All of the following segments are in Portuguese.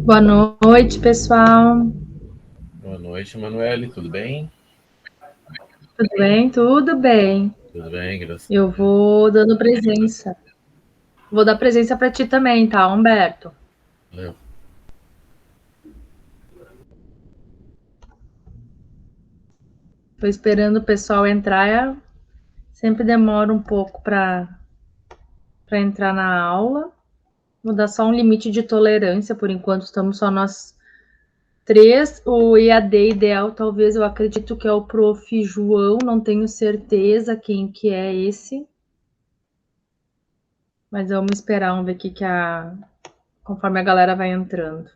Boa noite, pessoal. Boa noite, Emanuele, tudo bem? Tudo bem? Tudo bem. Tudo bem, graças a Eu Deus. vou dando presença. Vou dar presença para ti também, tá, Humberto? Valeu. Tô esperando o pessoal entrar. Sempre demora um pouco para entrar na aula. Vou dar só um limite de tolerância, por enquanto estamos só nós três. O EAD ideal, talvez, eu acredito que é o Prof. João, não tenho certeza quem que é esse. Mas vamos esperar, vamos ver conforme a galera vai entrando.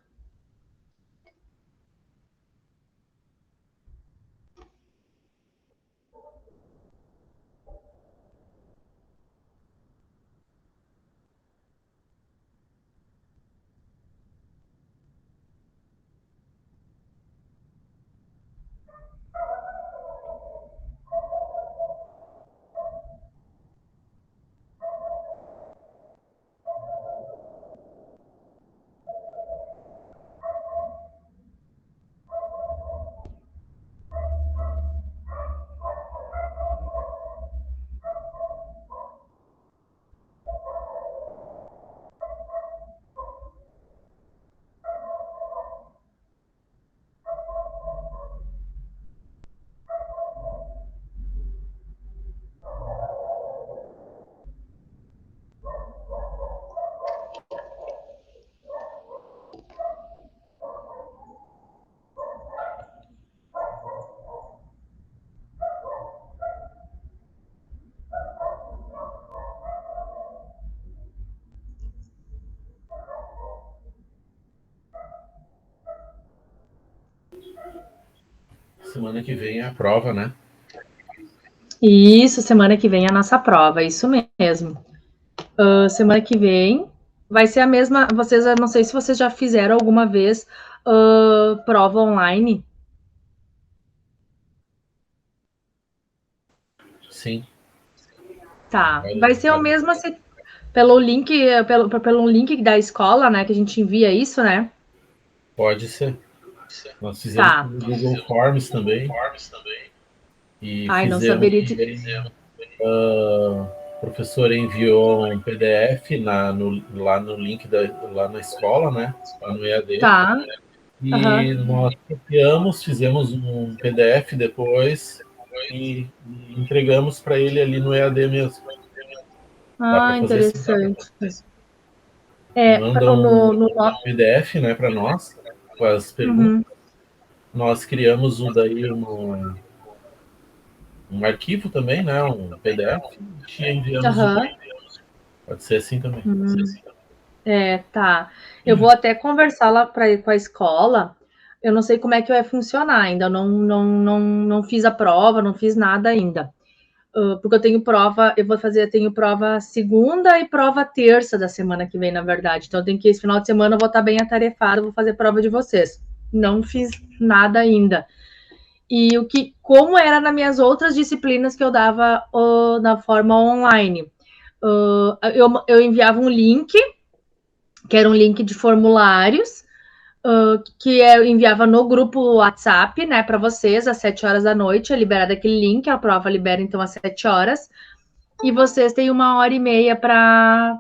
Semana que vem é a prova, né? Isso, semana que vem é a nossa prova, isso mesmo. Semana que vem vai ser a mesma. Vocês, eu não sei se vocês já fizeram alguma vez prova online. Sim. Tá, vai ser o mesmo pelo link, pelo link da escola, né? Que a gente envia isso, né? Pode ser. Nós fizemos Tá. no Google Forms também e Ai, não fizemos. saberia. O professor enviou um PDF lá no link lá na escola, né? Lá no EAD. Tá. E Aham. nós copiamos, fizemos um PDF depois e entregamos para ele ali no EAD mesmo. Dá para Ah, fazer assim também. interessante. É, Manda um no. PDF, né, para nós, com as perguntas. Uhum. Nós criamos um arquivo também, né, um PDF, e te enviamos de Aham. volta. Pode ser assim também. Tá. Eu vou até conversar lá com a escola. Eu não sei como é que vai funcionar ainda. Eu não fiz a prova, não fiz nada ainda. Porque eu tenho prova, tenho prova segunda e prova terça da semana que vem, na verdade. Então, eu tenho que esse final de semana eu vou estar bem atarefada, vou fazer prova de vocês. Não fiz nada ainda. E como era nas minhas outras disciplinas que eu dava na forma online, eu enviava um link, que era um link de formulários, que eu enviava no grupo WhatsApp, né, para vocês, às 7 horas da noite, é liberado aquele link, a prova libera então às 7 horas, e vocês têm 1h30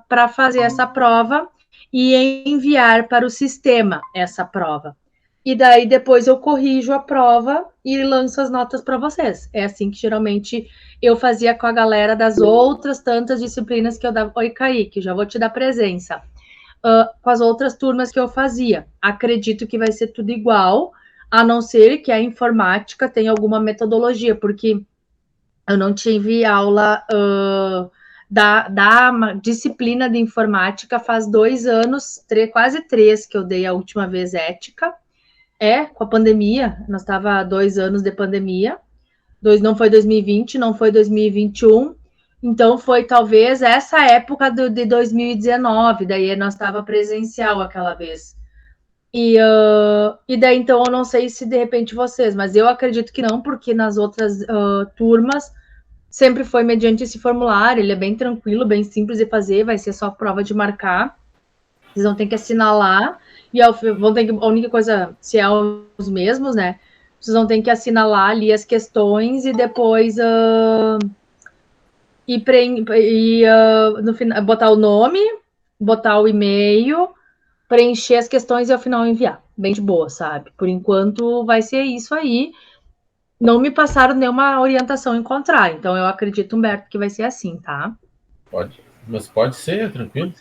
para fazer essa prova e enviar para o sistema essa prova. E daí depois eu corrijo a prova e lanço as notas para vocês. É assim que geralmente eu fazia com a galera das outras tantas disciplinas que eu dava. Oi, Kaique, já vou te dar presença. Com as outras turmas que eu fazia. Acredito que vai ser tudo igual, a não ser que a informática tenha alguma metodologia, porque eu não tive aula da disciplina de informática faz 2 anos, quase 3 que eu dei a última vez ética. Com a pandemia, nós estava 2 anos de pandemia. Não foi 2020, não foi 2021. Então, foi talvez essa época de 2019, daí nós estava presencial aquela vez. E daí, então, eu não sei se de repente vocês, mas eu acredito que não, porque nas outras turmas sempre foi mediante esse formulário, ele é bem tranquilo, bem simples de fazer, vai ser só prova de marcar. Vocês vão ter que assinar lá E vão ter que, a única coisa, se é os mesmos, né? Vocês vão ter que assinalar ali as questões e depois no final, botar o nome, botar o e-mail, preencher as questões e ao final enviar. Bem de boa, sabe? Por enquanto vai ser isso aí. Não me passaram nenhuma orientação em contrário, então eu acredito, Humberto, que vai ser assim, tá? Pode. Mas pode ser, tranquilo.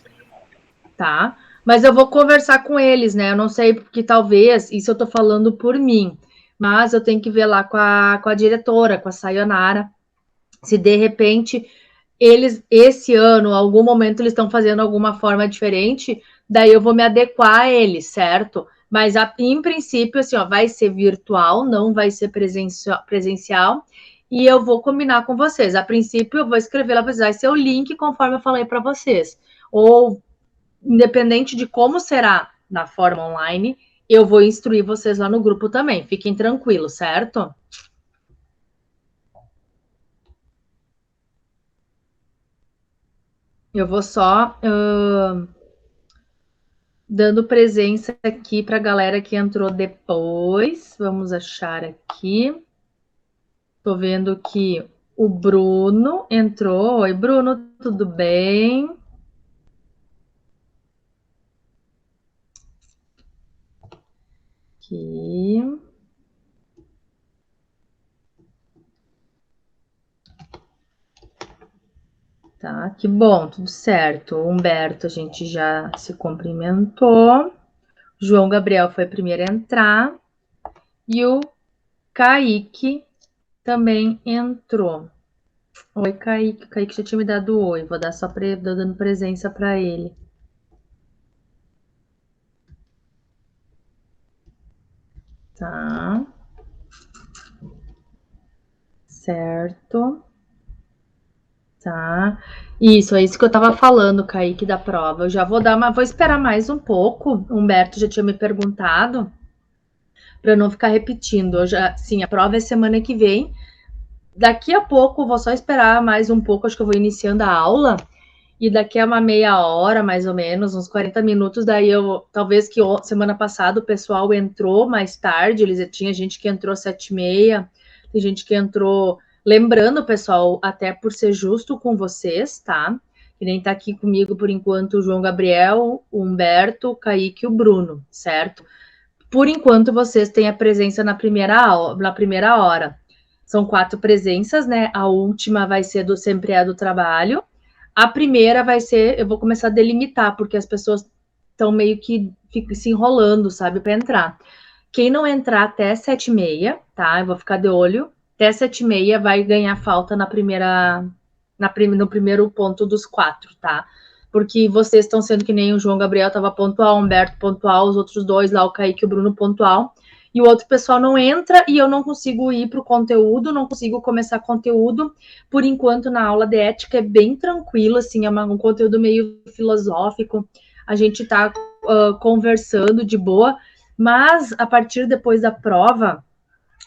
Tá? Mas eu vou conversar com eles, né? Eu não sei, porque talvez, isso eu tô falando por mim, mas eu tenho que ver lá com a diretora, com a Sayonara, se de repente eles, esse ano, algum momento, eles estão fazendo alguma forma diferente, daí eu vou me adequar a eles, certo? Mas, em princípio, assim, ó, vai ser virtual, não vai ser presencial, e eu vou combinar com vocês. A princípio, eu vou escrever lá, vai ser o link, conforme eu falei para vocês. Ou, independente de como será na forma online, eu vou instruir vocês lá no grupo também. Fiquem tranquilos, certo? Eu vou só dando presença aqui para a galera que entrou depois. Vamos achar aqui. Estou vendo que o Bruno entrou. Oi, Bruno, tudo bem? Aqui. Tá, que bom, tudo certo. O Humberto, a gente já se cumprimentou. João Gabriel foi primeiro a entrar. E o Kaique também entrou. Oi, Kaique. O Kaique já tinha me dado oi. Vou dar só dando presença para ele. Tá. Certo. Tá. Isso, é isso que eu tava falando, Kaique, da prova. Eu já vou vou esperar mais um pouco. O Humberto já tinha me perguntado para não ficar repetindo. Sim, a prova é semana que vem. Daqui a pouco, vou só esperar mais um pouco, acho que eu vou iniciando a aula. E daqui a uma meia hora, mais ou menos, uns 40 minutos, daí talvez que semana passada o pessoal entrou mais tarde, tinha gente que entrou 7h30, tem gente que entrou, lembrando, pessoal, até por ser justo com vocês, tá? Que nem tá aqui comigo, por enquanto, o João Gabriel, o Humberto, o Kaique e o Bruno, certo? Por enquanto, vocês têm a presença na primeira hora. São 4 presenças, né? A última vai ser sempre é do trabalho. A primeira vai ser, eu vou começar a delimitar, porque as pessoas estão meio que se enrolando, sabe, para entrar. Quem não entrar até 7h30, tá? Eu vou ficar de olho. Até 7h30 vai ganhar falta no primeiro ponto dos 4, tá? Porque vocês estão sendo que nem o João Gabriel estava pontual, o Humberto pontual, os outros dois lá, o Kaique e o Bruno pontual. E o outro pessoal não entra e eu não consigo ir para o conteúdo, não consigo começar conteúdo. Por enquanto, na aula de ética é bem tranquilo, assim, é um conteúdo meio filosófico. A gente está conversando de boa, mas a partir depois da prova,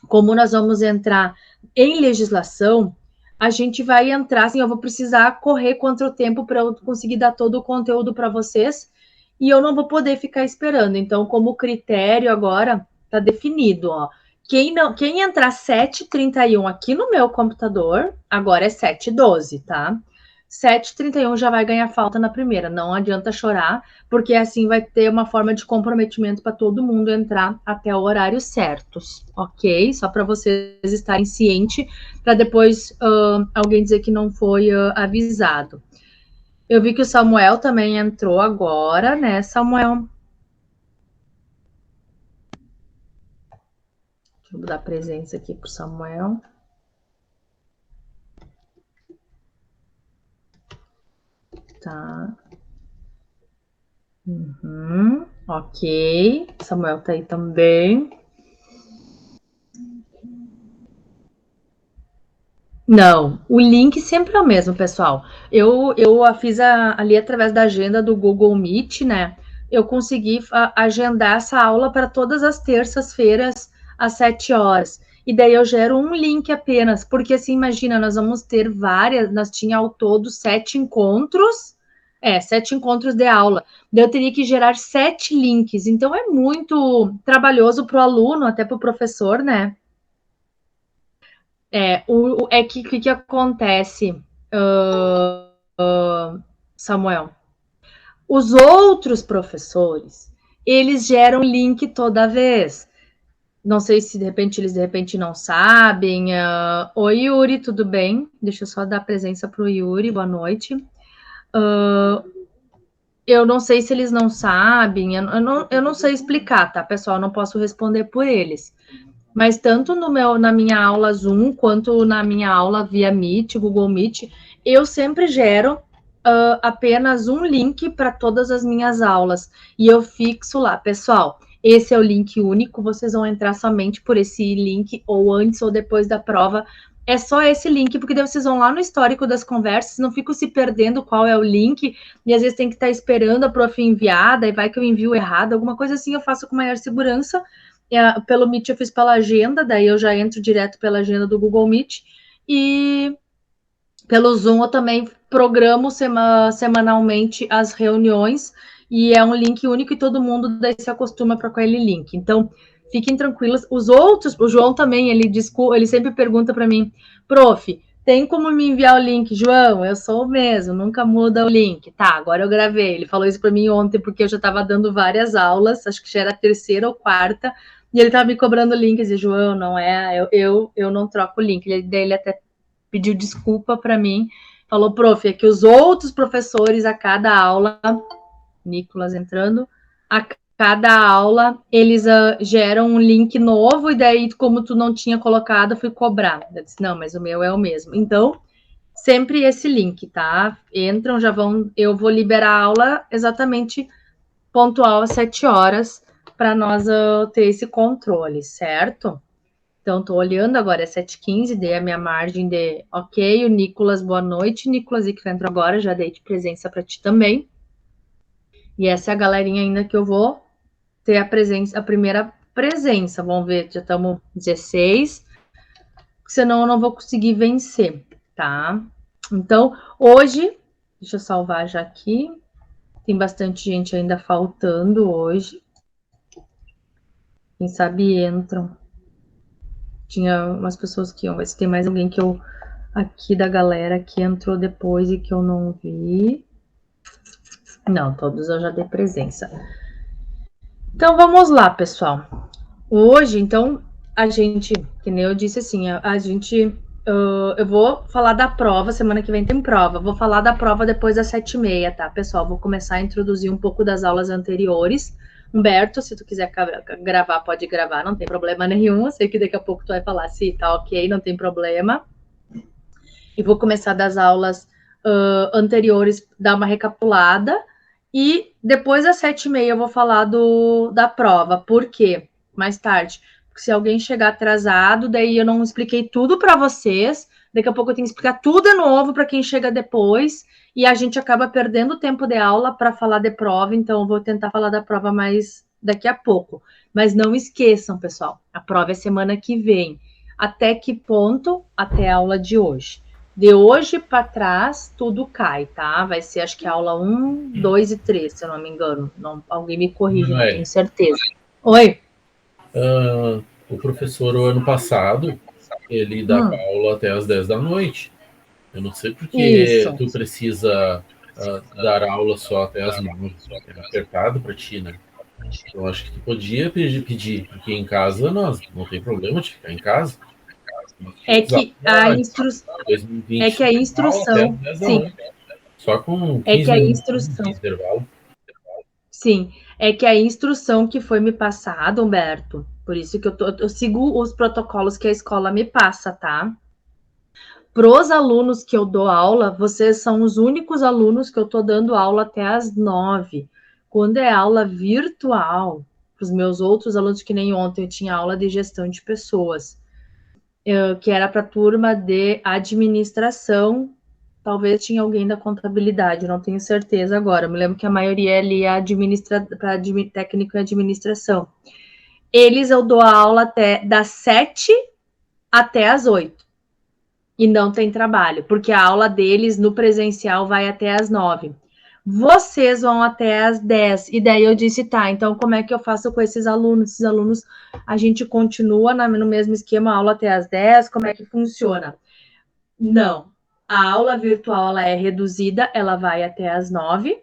como nós vamos entrar em legislação, a gente vai entrar, assim, eu vou precisar correr contra o tempo para eu conseguir dar todo o conteúdo para vocês e eu não vou poder ficar esperando. Então, como critério agora, tá definido, ó. Quem entrar 7h31 aqui no meu computador, agora é 7h12, tá? 7h31 já vai ganhar falta na primeira, não adianta chorar, porque assim vai ter uma forma de comprometimento para todo mundo entrar até o horário certo, ok? Só para vocês estarem cientes, para depois alguém dizer que não foi avisado. Eu vi que o Samuel também entrou agora, né, Samuel? Deixa eu dar presença aqui para o Samuel. Tá. Ok. Samuel tá aí também. Não, o link sempre é o mesmo, pessoal. Eu fiz ali através da agenda do Google Meet, né? Eu consegui agendar essa aula para todas as terças-feiras, às 7 horas. E daí eu gero um link apenas, porque assim, imagina, nós vamos ter nós tinha ao todo 7 encontros. 7 encontros de aula. Eu teria que gerar 7 links. Então, é muito trabalhoso para o aluno, até para o professor, né? O que acontece, Samuel? Os outros professores, eles geram link toda vez. Não sei se eles de repente não sabem. Oi, Yuri, tudo bem? Deixa eu só dar presença para o Yuri, boa noite. Eu não sei se eles não sabem, eu não sei explicar, tá, pessoal? Eu não posso responder por eles. Mas tanto na minha aula Zoom, quanto na minha aula via Meet, Google Meet, eu sempre gero apenas um link para todas as minhas aulas. E eu fixo lá, pessoal, esse é o link único, vocês vão entrar somente por esse link, ou antes ou depois da prova. É só esse link, porque daí vocês vão lá no histórico das conversas, não ficam se perdendo qual é o link, e às vezes tem que estar esperando a prof enviar, daí vai que eu envio errado, alguma coisa assim eu faço com maior segurança. Pelo Meet eu fiz pela agenda, daí eu já entro direto pela agenda do Google Meet, e pelo Zoom eu também programo semanalmente as reuniões, e é um link único e todo mundo daí se acostuma para aquele link. Então, fiquem tranquilos. Os outros, o João também, ele sempre pergunta para mim, prof, tem como me enviar o link? João, eu sou o mesmo, nunca muda o link. Tá, agora eu gravei. Ele falou isso para mim ontem, porque eu já estava dando várias aulas, acho que já era a terceira ou quarta, e ele estava me cobrando link, e dizia, João, não é, eu não troco o link. Ele até pediu desculpa para mim, falou, prof, é que os outros professores a cada aula, Nicolas entrando, a cada aula eles geram um link novo, e daí, como tu não tinha colocado, eu fui cobrar. Eu disse, não, mas o meu é o mesmo. Então, sempre esse link, tá? Entram, eu vou liberar a aula exatamente pontual às 7 horas, para nós ter esse controle, certo? Então, estou olhando agora, é 7h15, dei a minha margem de ok. O Nicolas, boa noite. Nicolas, e que entrou agora, já dei de presença para ti também. E essa é a galerinha ainda que eu vou ter a primeira presença. Vamos ver, já estamos 16, senão eu não vou conseguir vencer, tá? Então, hoje, deixa eu salvar já aqui. Tem bastante gente ainda faltando hoje. Quem sabe entram. Tinha umas pessoas que iam, ver se tem mais alguém que eu aqui da galera que entrou depois e que eu não vi. Não, todos eu já dei presença. Então vamos lá, pessoal. Hoje, então, a gente, que nem eu disse assim, a gente, eu vou falar da prova, semana que vem tem prova. Vou falar da prova depois das 7h30, tá, pessoal? Vou começar a introduzir um pouco das aulas anteriores. Humberto, se tu quiser gravar, pode gravar, não tem problema nenhum. Eu sei que daqui a pouco tu vai falar se tá ok, não tem problema. E vou começar das aulas anteriores, dar uma recapitulada, e depois às 7h30 eu vou falar da prova. Por quê? Mais tarde. Porque se alguém chegar atrasado, daí eu não expliquei tudo para vocês, daqui a pouco eu tenho que explicar tudo de novo para quem chega depois, e a gente acaba perdendo tempo de aula para falar de prova, então eu vou tentar falar da prova mais daqui a pouco. Mas não esqueçam, pessoal, a prova é semana que vem. Até que ponto? Até a aula de hoje. De hoje para trás, tudo cai, tá? Vai ser, acho que aula 1, 2 e 3, se eu não me engano. Não, alguém me corrige, não tenho certeza. Oi? O professor, o ano passado, ele dava aula até às 10 da noite. Eu não sei porque tu precisa dar aula só até às 9. É apertado para ti, né? Eu acho que tu podia pedir, porque em casa nós não tem problema de ficar em casa. É que a instrução. É que a instrução. Sim. Só com 15 minutos de intervalo. Sim, é que a instrução que foi me passada, Humberto, por isso que eu sigo os protocolos que a escola me passa, tá? Pros alunos que eu dou aula, vocês são os únicos alunos que eu tô dando aula até às 9. Quando é aula virtual, para os meus outros alunos, que nem ontem eu tinha aula de gestão de pessoas, que era para a turma de administração, talvez tinha alguém da contabilidade, não tenho certeza agora. Eu me lembro que a maioria ali é para técnico em administração. Eles eu dou a aula até das 7 até as 8. E não tem trabalho, porque a aula deles no presencial vai até as 9. vocês vão até às 10. E daí eu disse, tá, então como é que eu faço com esses alunos? Esses alunos, a gente continua no mesmo esquema, aula até às 10, como é que funciona? Não. A aula virtual, ela é reduzida, ela vai até às 9.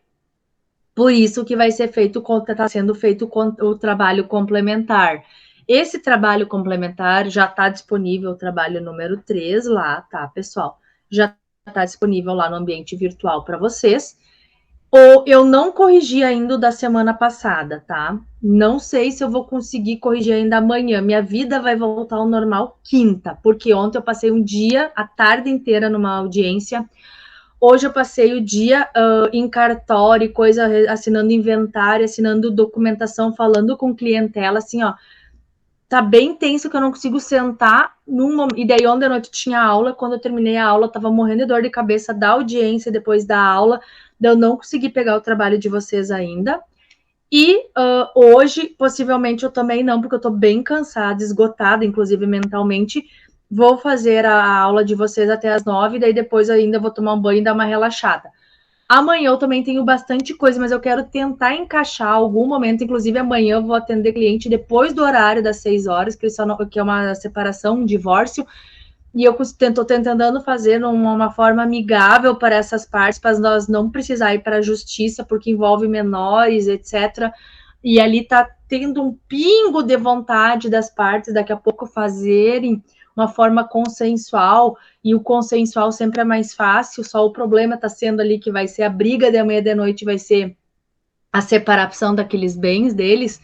Por isso que vai ser feito, está sendo feito o trabalho complementar. Esse trabalho complementar já está disponível, o trabalho número 3 lá, tá, pessoal? Já está disponível lá no ambiente virtual para vocês. Ou eu não corrigi ainda o da semana passada, tá? Não sei se eu vou conseguir corrigir ainda amanhã. Minha vida vai voltar ao normal quinta, porque ontem eu passei um dia, a tarde inteira numa audiência. Hoje eu passei o dia em cartório, coisa, assinando inventário, assinando documentação, falando com clientela, assim, ó. Tá bem tenso que eu não consigo sentar e daí ontem à noite tinha aula, quando eu terminei a aula, eu tava morrendo de dor de cabeça da audiência depois da aula, eu não consegui pegar o trabalho de vocês ainda. E hoje, possivelmente, eu também não, porque eu tô bem cansada, esgotada, inclusive mentalmente. Vou fazer a aula de vocês até as 9, daí depois ainda vou tomar um banho e dar uma relaxada. Amanhã eu também tenho bastante coisa, mas eu quero tentar encaixar algum momento. Inclusive, amanhã eu vou atender cliente depois do horário das 6 horas, que é uma separação, um divórcio. E eu estou tentando fazer uma forma amigável para essas partes, para nós não precisar ir para a justiça, porque envolve menores, etc. E ali está tendo um pingo de vontade das partes daqui a pouco fazerem uma forma consensual, e o consensual sempre é mais fácil, só o problema está sendo ali que vai ser a briga de amanhã de noite, vai ser a separação daqueles bens deles.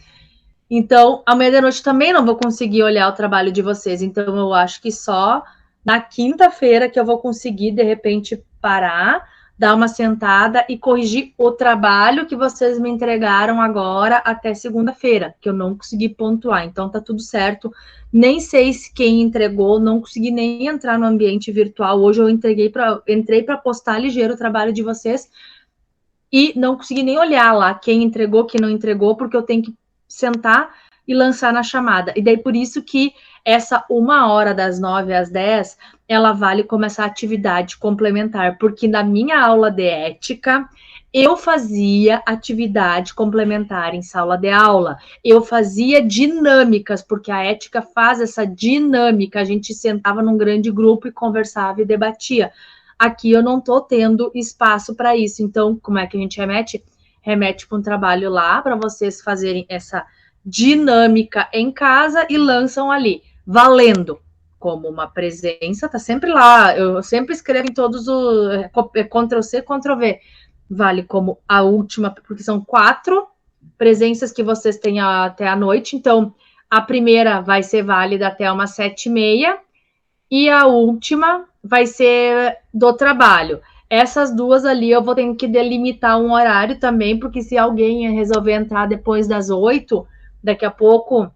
Então, amanhã de noite também não vou conseguir olhar o trabalho de vocês, então eu acho que só na quinta-feira que eu vou conseguir, de repente, parar, dar uma sentada e corrigir o trabalho que vocês me entregaram agora até segunda-feira, que eu não consegui pontuar. Então, tá tudo certo. Nem sei se quem entregou, não consegui nem entrar no ambiente virtual. Hoje eu entrei para postar ligeiro o trabalho de vocês e não consegui nem olhar lá quem entregou, quem não entregou, porque eu tenho que sentar e lançar na chamada. E daí por isso que essa 1 hora das 9 às 10, ela vale como essa atividade complementar, porque na minha aula de ética, eu fazia atividade complementar em sala de aula, eu fazia dinâmicas, porque a ética faz essa dinâmica, a gente sentava num grande grupo e conversava e debatia. Aqui eu não estou tendo espaço para isso, então como é que a gente remete? Remete para um trabalho lá, para vocês fazerem essa dinâmica em casa e lançam ali, valendo como uma presença, tá sempre lá, eu sempre escrevo em todos os Ctrl+C, Ctrl+V, vale como a última, porque são 4 presenças que vocês têm até a noite, então a primeira vai ser válida até umas 7h30, e a última vai ser do trabalho. Essas duas ali eu vou ter que delimitar um horário também, porque se alguém resolver entrar depois das 8, daqui a pouco,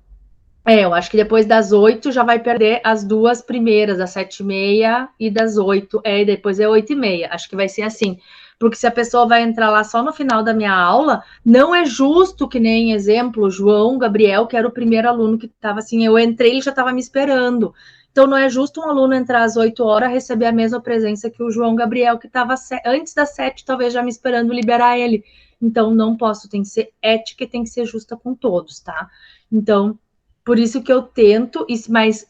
eu acho que depois das 8 já vai perder as duas primeiras, das 7h30 e das 8, e depois é 8h30, acho que vai ser assim. Porque se a pessoa vai entrar lá só no final da minha aula, não é justo que nem exemplo, João Gabriel, que era o primeiro aluno que estava assim, eu entrei, ele já estava me esperando. Então, não é justo um aluno entrar às 8 horas, receber a mesma presença que o João Gabriel, que estava antes das 7, talvez já me esperando liberar ele. Então, não posso, tem que ser ética e tem que ser justa com todos, tá? Então, por isso que eu tento, mas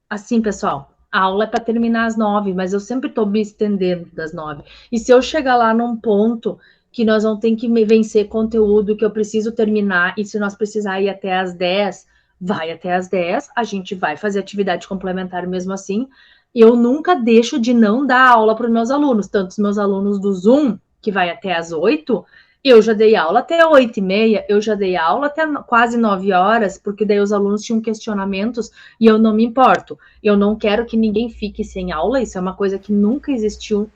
assim, pessoal, a aula é para terminar às 9, mas eu sempre estou me estendendo das 9. E se eu chegar lá num ponto que nós vamos ter que vencer conteúdo, que eu preciso terminar, e se nós precisar ir até às 10, vai até às 10, a gente vai fazer atividade complementar mesmo assim. Eu nunca deixo de não dar aula para os meus alunos, tanto os meus alunos do Zoom, que vai até às 8, eu já dei aula até 8h30, eu já dei aula até quase 9 horas, porque daí os alunos tinham questionamentos e eu não me importo. Eu não quero que ninguém fique sem aula, isso é uma coisa que nunca existiu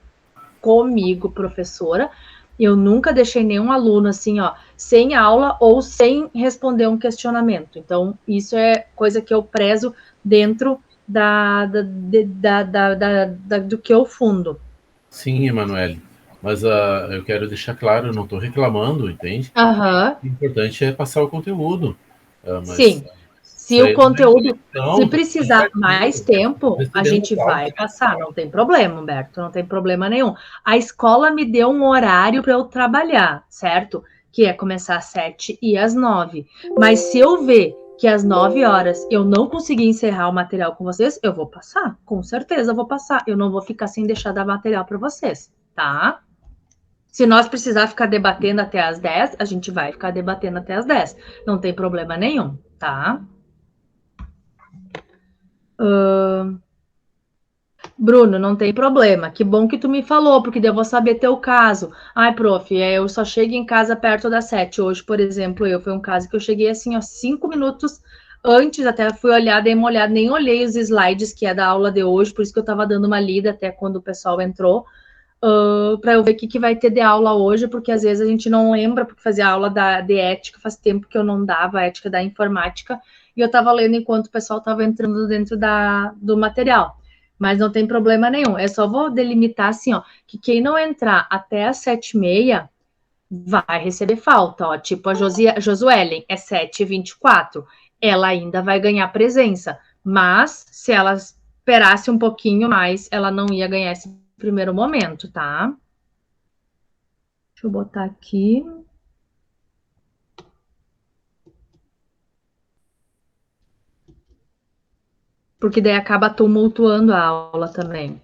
comigo, professora. Eu nunca deixei nenhum aluno assim, ó, sem aula ou sem responder um questionamento. Então, isso é coisa que eu prezo dentro do que eu fundo. Sim, Emanuele. Mas eu quero deixar claro, eu não estou reclamando, entende? Uhum. O importante é passar o conteúdo. Sim. Se o conteúdo, se precisar mais tempo, a gente vai passar, não tem problema, Humberto, não tem problema nenhum. A escola me deu um horário para eu trabalhar, certo? Que é começar às 7 e às 9. Mas se eu ver que às 9 horas eu não conseguir encerrar o material com vocês, eu vou passar, com certeza eu vou passar. Eu não vou ficar sem deixar dar material para vocês, tá? Se nós precisar ficar debatendo até às 10, a gente vai ficar debatendo até às 10. Não tem problema nenhum, tá? Bruno, não tem problema. Que bom que tu me falou, porque daí eu vou saber teu caso. Ai, prof, eu só chego em casa perto das 7. Hoje, por exemplo, foi um caso que eu cheguei assim, ó, 5 minutos antes, até fui olhar, dei uma olhada, nem olhei os slides que é da aula de hoje, por isso que eu tava dando uma lida até quando o pessoal entrou, para eu ver o que vai ter de aula hoje, porque às vezes a gente não lembra, porque fazia aula de ética, faz tempo que eu não dava ética da informática, e eu tava lendo enquanto o pessoal tava entrando dentro do material. Mas não tem problema nenhum. Eu só vou delimitar assim, ó, que quem não entrar até as 7h30 vai receber falta, ó. Tipo a Josuelen é 7h24. Ela ainda vai ganhar presença. Mas se ela esperasse um pouquinho mais, ela não ia ganhar esse primeiro momento, tá? Deixa eu botar aqui. Porque daí acaba tumultuando a aula também.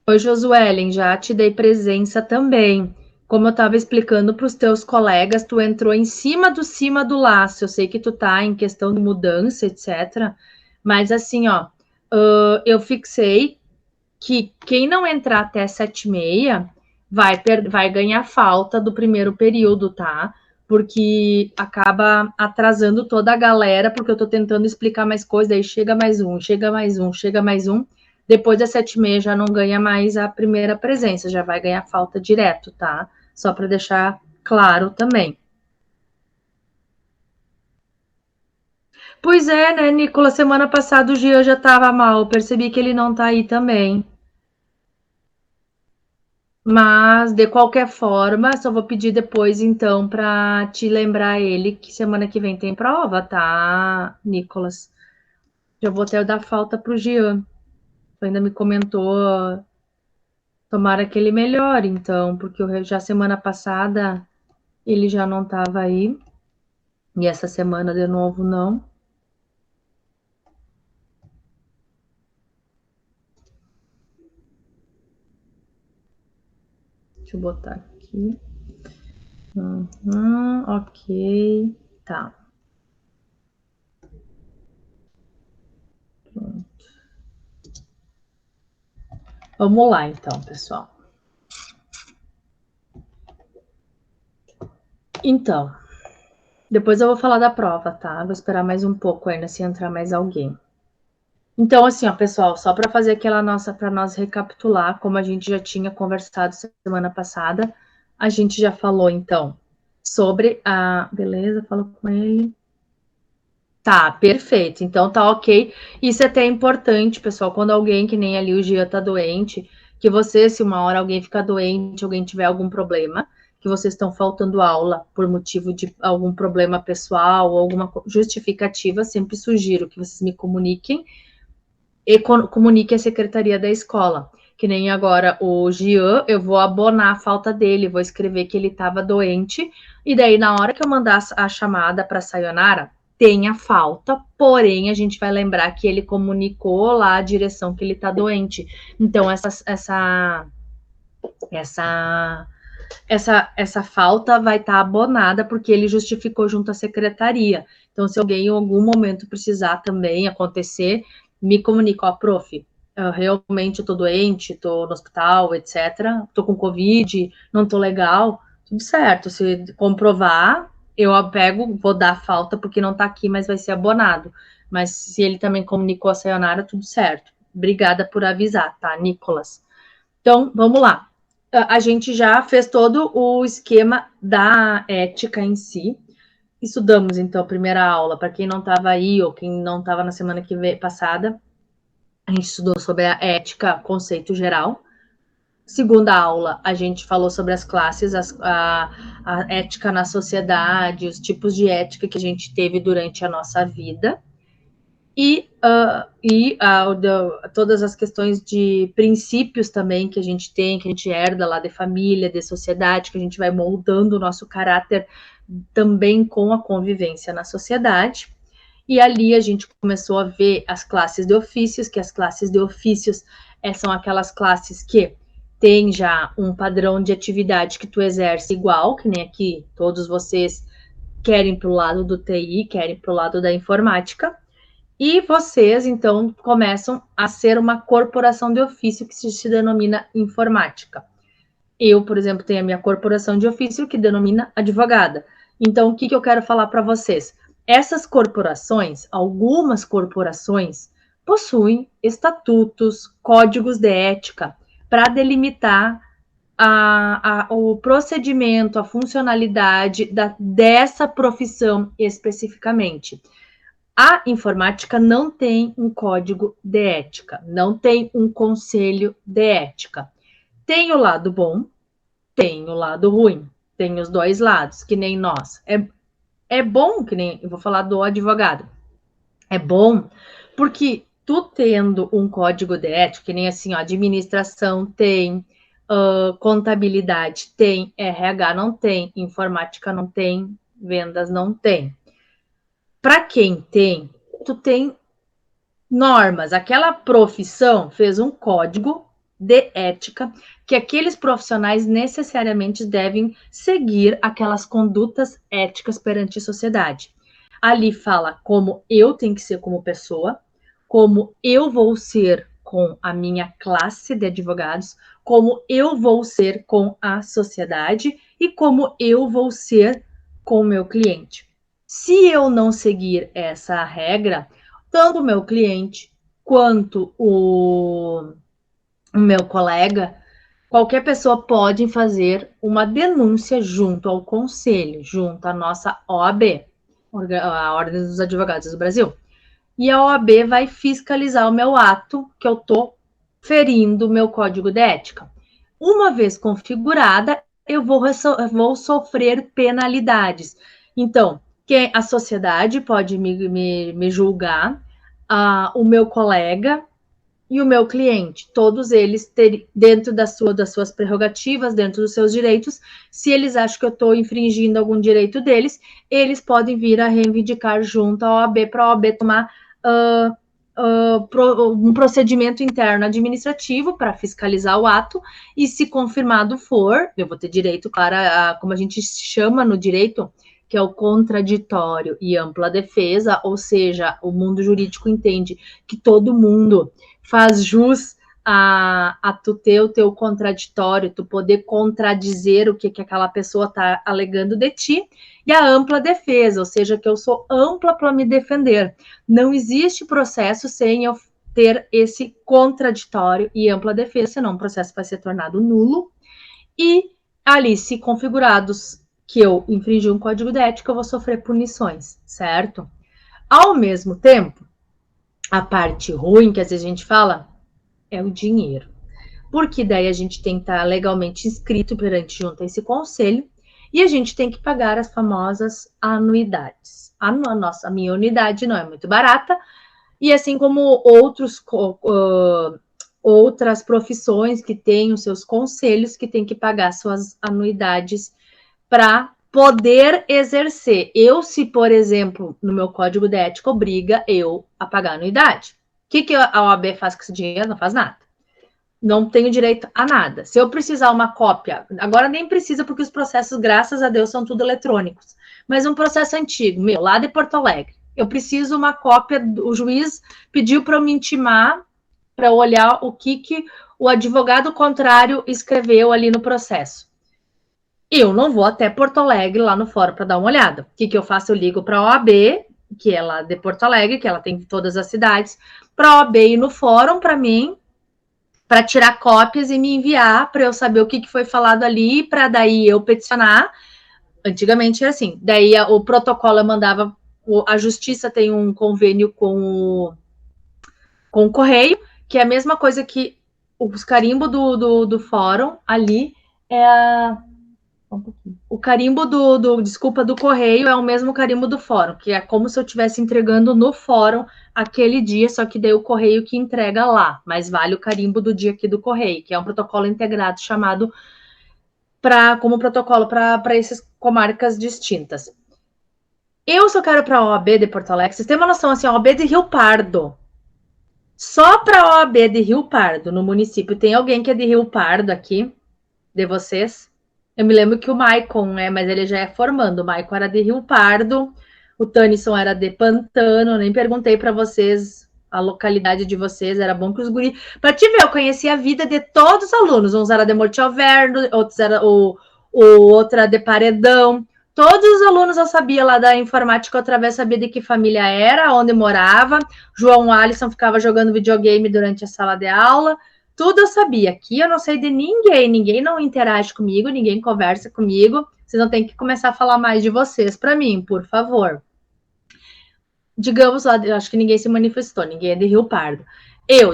Oi, Josuelen, já te dei presença também. Como eu estava explicando para os teus colegas, tu entrou em cima do laço. Eu sei que tu tá em questão de mudança, etc. Mas assim, ó, eu fixei que quem não entrar até 7h30 vai ganhar falta do primeiro período, tá? Porque acaba atrasando toda a galera, porque eu tô tentando explicar mais coisas, aí chega mais um, chega mais um, chega mais um. Depois das 7h30 já não ganha mais a primeira presença, já vai ganhar falta direto, tá? Só para deixar claro também. Pois é, né, Nicolas? Semana passada o Jean já tava mal, percebi que ele não tá aí também. Mas, de qualquer forma, só vou pedir depois, então, para te lembrar ele que semana que vem tem prova, tá, Nicolas? Já vou até dar falta pro Jean. Tu ainda me comentou, tomara que ele melhore, então, porque já semana passada ele já não estava aí, e essa semana de novo não. Deixa eu botar aqui. Ok, tá. Pronto. Vamos lá, então, pessoal. Então, depois eu vou falar da prova, tá? Vou esperar mais um pouco ainda, se entrar mais alguém. Então, assim, ó, pessoal, só para fazer aquela nossa, para nós recapitular, como a gente já tinha conversado semana passada, a gente já falou, então, sobre a... Beleza, falo com ele. Tá, perfeito. Então tá ok. Isso é até importante, pessoal, quando alguém, que nem ali o Gia tá doente, que você, se uma hora alguém ficar doente, alguém tiver algum problema, que vocês estão faltando aula por motivo de algum problema pessoal ou alguma justificativa, sempre sugiro que vocês me comuniquem e comunique a secretaria da escola. Que nem agora o Gian, eu vou abonar a falta dele, vou escrever que ele estava doente, e daí na hora que eu mandar a chamada para a Sayonara, tem a falta, porém a gente vai lembrar que ele comunicou lá a direção que ele está doente. Então essa falta vai estar abonada porque ele justificou junto à secretaria. Então, se alguém em algum momento precisar também acontecer, me comunica, ó, prof, eu realmente estou doente, estou no hospital, etc. Estou com Covid, não estou legal, tudo certo. Se comprovar, eu pego, vou dar falta porque não está aqui, mas vai ser abonado. Mas se ele também comunicou a Sayonara, tudo certo. Obrigada por avisar, tá, Nicolas? Então, vamos lá. A gente já fez todo o esquema da ética em si. Estudamos, então, a primeira aula. Para quem não estava aí ou quem não estava na semana que veio passada, a gente estudou sobre a ética, conceito geral. segunda aula, a gente falou sobre as classes, a ética na sociedade, os tipos de ética que a gente teve durante a nossa vida. E todas as questões de princípios também que a gente tem, que a gente herda lá de família, de sociedade, que a gente vai moldando o nosso caráter também com a convivência na sociedade. E ali a gente começou a ver as classes de ofícios, que as classes de ofícios são aquelas classes que tem já um padrão de atividade que tu exerce igual, que nem aqui todos vocês querem para o lado do TI, querem para o lado da informática. E vocês, então, começam a ser uma corporação de ofício que se denomina informática. Eu, por exemplo, tenho a minha corporação de ofício que denomina advogada. Então, o que eu quero falar para vocês? Essas corporações, algumas corporações, possuem estatutos, códigos de ética para delimitar o procedimento, a funcionalidade dessa profissão especificamente. A informática não tem um código de ética, não tem um conselho de ética. Tem o lado bom, tem o lado ruim, tem os dois lados, que nem nós. É bom, que nem eu vou falar do advogado. É bom porque tu tendo um código de ética, que nem assim, ó, administração tem, contabilidade tem, RH não tem, informática não tem, vendas não tem. Para quem tem, tu tem normas. Aquela profissão fez um código de ética que aqueles profissionais necessariamente devem seguir aquelas condutas éticas perante a sociedade. Ali fala como eu tenho que ser como pessoa, como eu vou ser com a minha classe de advogados, como eu vou ser com a sociedade e como eu vou ser com o meu cliente. Se eu não seguir essa regra, tanto o meu cliente quanto o meu colega, qualquer pessoa pode fazer uma denúncia junto ao conselho, junto à nossa OAB, a Ordem dos Advogados do Brasil. E a OAB vai fiscalizar o meu ato que eu estou ferindo o meu código de ética. Uma vez configurada, eu vou sofrer penalidades. Então, a sociedade pode me julgar, o meu colega e o meu cliente, todos eles dentro das suas prerrogativas, dentro dos seus direitos, se eles acham que eu estou infringindo algum direito deles, eles podem vir a reivindicar junto à OAB para a OAB tomar um procedimento interno administrativo para fiscalizar o ato, e se confirmado for, eu vou ter direito, claro, como a gente chama no direito, que é o contraditório e ampla defesa, ou seja, o mundo jurídico entende que todo mundo faz jus a tu ter o teu contraditório, tu poder contradizer o que aquela pessoa está alegando de ti, e a ampla defesa, ou seja, que eu sou ampla para me defender. Não existe processo sem eu ter esse contraditório e ampla defesa, senão o processo vai ser tornado nulo, e ali, se configurados que eu infringi um código de ética, eu vou sofrer punições, certo? Ao mesmo tempo, a parte ruim, que às vezes a gente fala, é o dinheiro. Porque daí a gente tem que estar legalmente inscrito junto a esse conselho, e a gente tem que pagar as famosas anuidades. A minha unidade não é muito barata, e assim como outras profissões que têm os seus conselhos, que têm que pagar suas anuidades para poder exercer. Se, por exemplo, no meu código de ética obriga eu a pagar anuidade. O que a OAB faz com esse dinheiro? Não faz nada. Não tenho direito a nada. Se eu precisar uma cópia, agora nem precisa, porque os processos, graças a Deus, são tudo eletrônicos. Mas um processo antigo, lá de Porto Alegre, eu preciso uma cópia, o juiz pediu para eu me intimar, para eu olhar o que o advogado contrário escreveu ali no processo. Eu não vou até Porto Alegre, lá no fórum, para dar uma olhada. O que eu faço? Eu ligo para a OAB, que é lá de Porto Alegre, que ela tem em todas as cidades, para a OAB ir no fórum para mim, para tirar cópias e me enviar, para eu saber o que foi falado ali, para daí eu peticionar. Antigamente era assim, daí o protocolo eu mandava, a justiça tem um convênio com o correio, que é a mesma coisa que os carimbos do fórum ali é o carimbo do correio é o mesmo carimbo do fórum, que é como se eu estivesse entregando no fórum aquele dia, só que daí o correio que entrega lá, mas vale o carimbo do dia aqui do correio, que é um protocolo integrado chamado como protocolo para essas comarcas distintas. Eu só quero para a OAB de Porto Alegre, vocês têm uma noção, assim, a OAB de Rio Pardo, só para a OAB de Rio Pardo, no município, tem alguém que é de Rio Pardo aqui, de vocês? Eu me lembro que o Maicon, né, mas ele já é formando, o Maicon era de Rio Pardo, o Tanison era de Pantano, nem perguntei para vocês a localidade de vocês, era bom que os guri... Para te ver, eu conheci a vida de todos os alunos, uns era de Morte-Alverno, outros era o outro era de Paredão, todos os alunos eu sabia lá da informática, outra vez sabia de que família era, onde morava, João Alisson ficava jogando videogame durante a sala de aula, tudo eu sabia. Aqui eu não sei de ninguém, ninguém não interage comigo, ninguém conversa comigo, vocês não têm que começar a falar mais de vocês para mim, por favor. Digamos lá, eu acho que ninguém se manifestou, ninguém é de Rio Pardo.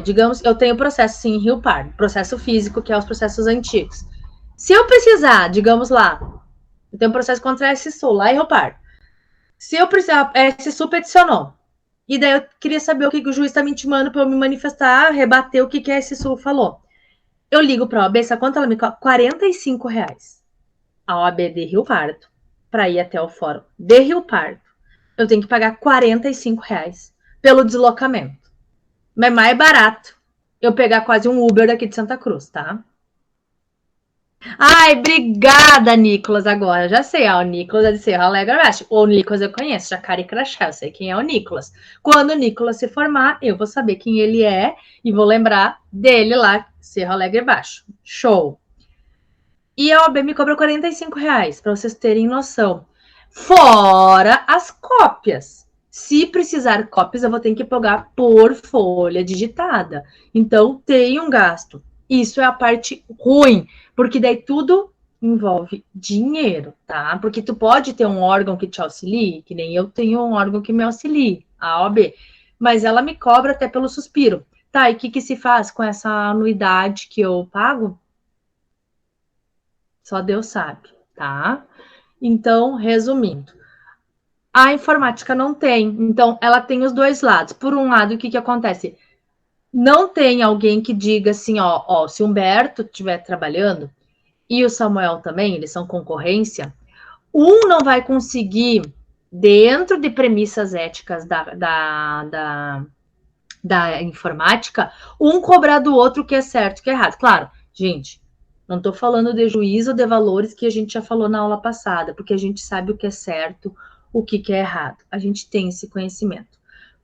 Digamos, eu tenho processo sim em Rio Pardo, processo físico, que é os processos antigos. Se eu precisar, digamos lá, eu tenho um processo contra a SSU lá em Rio Pardo. Se eu precisar, a SSU peticionou. E daí eu queria saber o que o juiz está me intimando para eu me manifestar, rebater o que a SSU falou. Eu ligo para a OAB, essa conta ela me cobra R$45. A OAB de Rio Pardo, para ir até o fórum de Rio Pardo. Eu tenho que pagar R$45 pelo deslocamento. Mas é mais barato eu pegar quase um Uber daqui de Santa Cruz, tá? Ai, obrigada, Nicolas, agora. Já sei, o Nicolas é de Serra Alegre Oeste. O Nicolas eu conheço, Jacari Crachá, eu sei quem é o Nicolas. Quando o Nicolas se formar, eu vou saber quem ele é e vou lembrar dele lá, Serra Alegre Baixo. Show. E a OAB me cobra R$45, para vocês terem noção. Fora as cópias. Se precisar cópias, eu vou ter que pagar por folha digitada. Então, tem um gasto. Isso é a parte ruim, porque daí tudo envolve dinheiro, tá? Porque tu pode ter um órgão que te auxilie, que nem eu tenho um órgão que me auxilie, a OAB, mas ela me cobra até pelo suspiro. Tá, e o que se faz com essa anuidade que eu pago? Só Deus sabe, tá? Então, resumindo, a informática não tem. Então, ela tem os dois lados. Por um lado, o que acontece? Não tem alguém que diga assim, ó, se o Humberto estiver trabalhando e o Samuel também, eles são concorrência, um não vai conseguir, dentro de premissas éticas da informática, um cobrar do outro o que é certo e o que é errado. Claro, gente, não estou falando de juízo de valores que a gente já falou na aula passada, porque a gente sabe o que é certo, o que é errado. A gente tem esse conhecimento.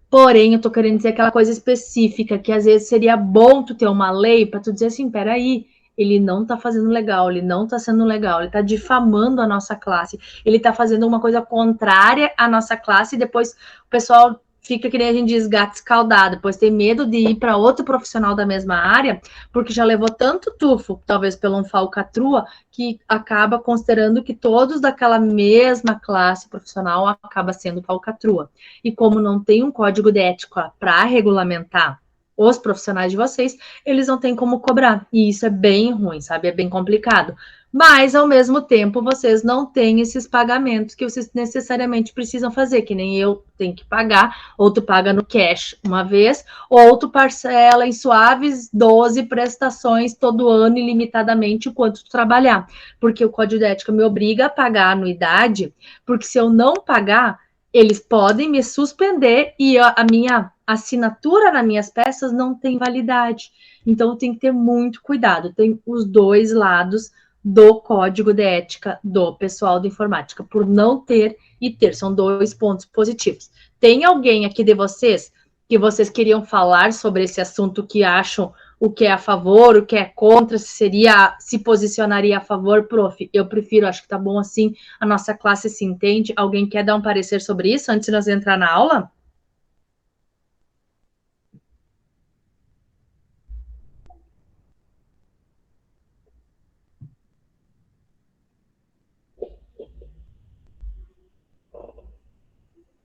Porém, eu estou querendo dizer aquela coisa específica, que às vezes seria bom tu ter uma lei para tu dizer assim, peraí, ele não está fazendo legal, ele não está sendo legal, ele está difamando a nossa classe, ele está fazendo uma coisa contrária à nossa classe, e depois o pessoal fica, que nem a gente diz, gato escaldado, depois tem medo de ir para outro profissional da mesma área, porque já levou tanto tufo, talvez pelo um falcatrua, que acaba considerando que todos daquela mesma classe profissional acaba sendo falcatrua. E como não tem um código de ética para regulamentar os profissionais de vocês, eles não têm como cobrar. E isso é bem ruim, sabe? É bem complicado. Mas, ao mesmo tempo, vocês não têm esses pagamentos que vocês necessariamente precisam fazer, que nem eu tenho que pagar, ou tu paga no cash uma vez, ou tu parcela em suaves 12 prestações todo ano, ilimitadamente, enquanto tu trabalhar. Porque o Código de Ética me obriga a pagar a anuidade, porque se eu não pagar, eles podem me suspender e a minha assinatura nas minhas peças não tem validade. Então, tem que ter muito cuidado. Tem os dois lados do código de ética do pessoal de informática, por não ter e ter. São dois pontos positivos. Tem alguém aqui de vocês que vocês queriam falar sobre esse assunto, que acham o que é a favor, o que é contra, se posicionaria a favor, prof? Eu prefiro, acho que tá bom assim, a nossa classe se entende. Alguém quer dar um parecer sobre isso antes de nós entrar na aula?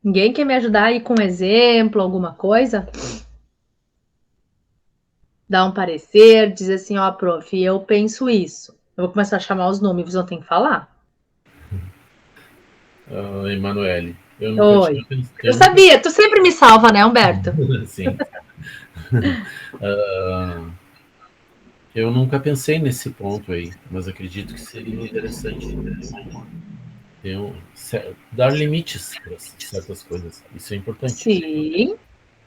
Ninguém quer me ajudar aí com um exemplo, alguma coisa? Dá um parecer, diz assim, ó, prof, eu penso isso. Eu vou começar a chamar os nomes, não tem que falar. Emanuele, eu nunca Oi. tinha pensado. Eu sabia, tu sempre me salva, né, Humberto? Sim. Eu nunca pensei nesse ponto aí, mas acredito que seria interessante dar limites para certas coisas. Isso é importante. Sim.